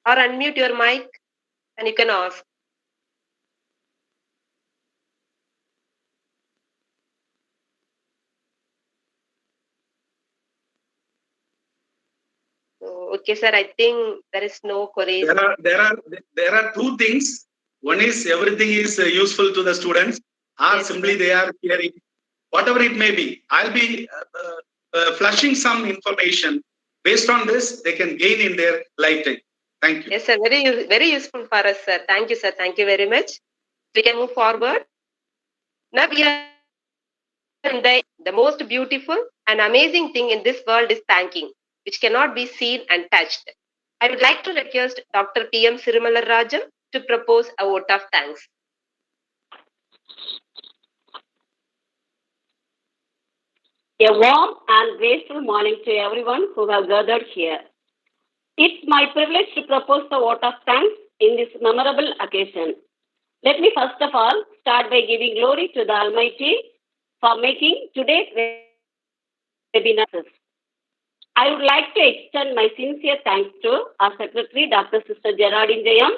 or unmute your mic and you can ask. So, okay, sir, I think there is no queries. There are two things. One is everything is useful to the students, or Yes, simply sir. they are hearing, whatever it may be. I'll be flushing some information. Based on this, they can gain in their lifetime. Thank you. Yes, sir. Very useful for us, sir. Thank you, sir. Thank you very much. We can move forward. Now we are in the most beautiful and amazing thing in this world is thanking, which cannot be seen and touched. I would like to request Dr. P.M. Sirumalar Rajam to propose a vote of thanks. A warm and graceful morning to everyone who have gathered here. It's my privilege to propose the vote of thanks in this memorable occasion. Let me first of all start by giving glory to the Almighty for making today's webinar success. I would like to extend my sincere thanks to our Secretary, Dr. Sister Gerardine Jayam,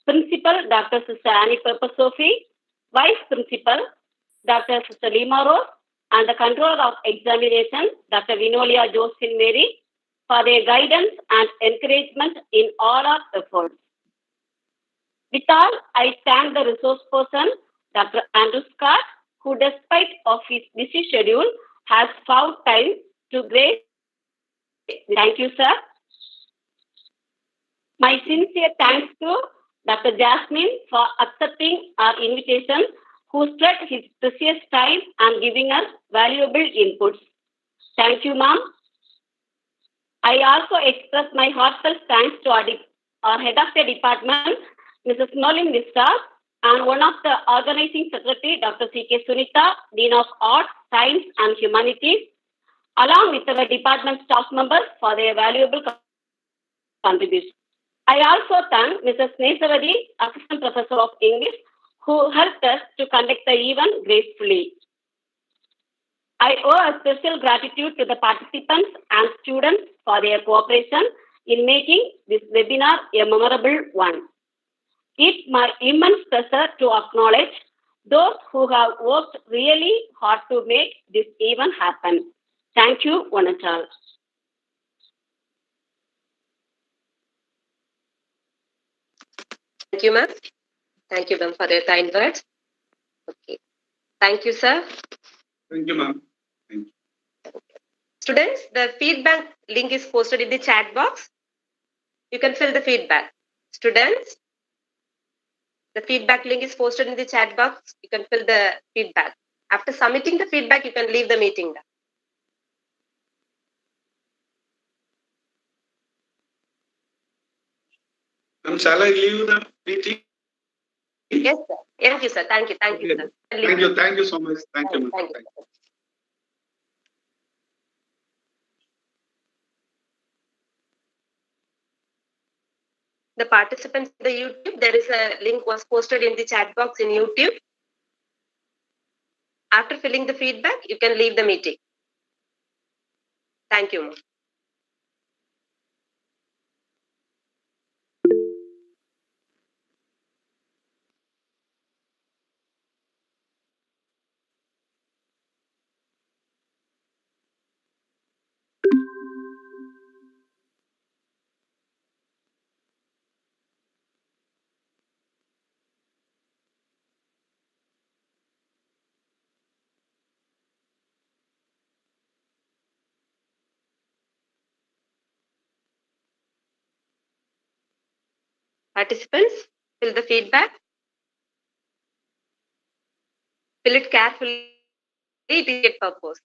Principal, Dr. Sister Annie Purple Sophie, Vice Principal, Dr. Sister Lima Rose, and the Controller of Examination, Dr. Vinolia Josephine Mary, for their guidance and encouragement in all our efforts. With all, I thank the resource person, Dr. Andrews, who despite of his busy schedule, has found time to grace. Thank you, sir. My sincere thanks to Dr. Jasmine for accepting our invitation, who spent his precious time and giving us valuable inputs. Thank you, ma'am. I also express my heartfelt thanks to our head of the department, Mrs. Nolin Vista, and one of the organizing secretary, Dr. C.K.Sunitha, Dean of Arts, Science and Humanities, along with our department staff members for their valuable contribution. I also thank Mrs. Nesavadi, Assistant Professor of English, who helped us to conduct the event gracefully. I owe a special gratitude to the participants and students for their cooperation in making this webinar a memorable one. It's my immense pleasure to acknowledge those who have worked really hard to make this event happen. Thank you, one and all. Thank you, ma'am. Thank you, ma'am, for your kind words. Okay. Thank you, sir. Thank you, ma'am. Thank you. Students, the feedback link is posted in the chat box. You can fill the feedback. Students, the feedback link is posted in the chat box. You can fill the feedback. After submitting the feedback, you can leave the meeting now. Shall I leave the meeting? Yes, sir. Thank you, sir. Thank you. Thank you, sir. Thank you. Thank you so much. Thank you, ma'am. Thank you. Thank you. The participants in the YouTube, there is a link was posted in the chat box in YouTube. After filling the feedback, you can leave the meeting. Thank you, ma'am. Participants, fill the feedback. Fill it carefully. It is a purpose.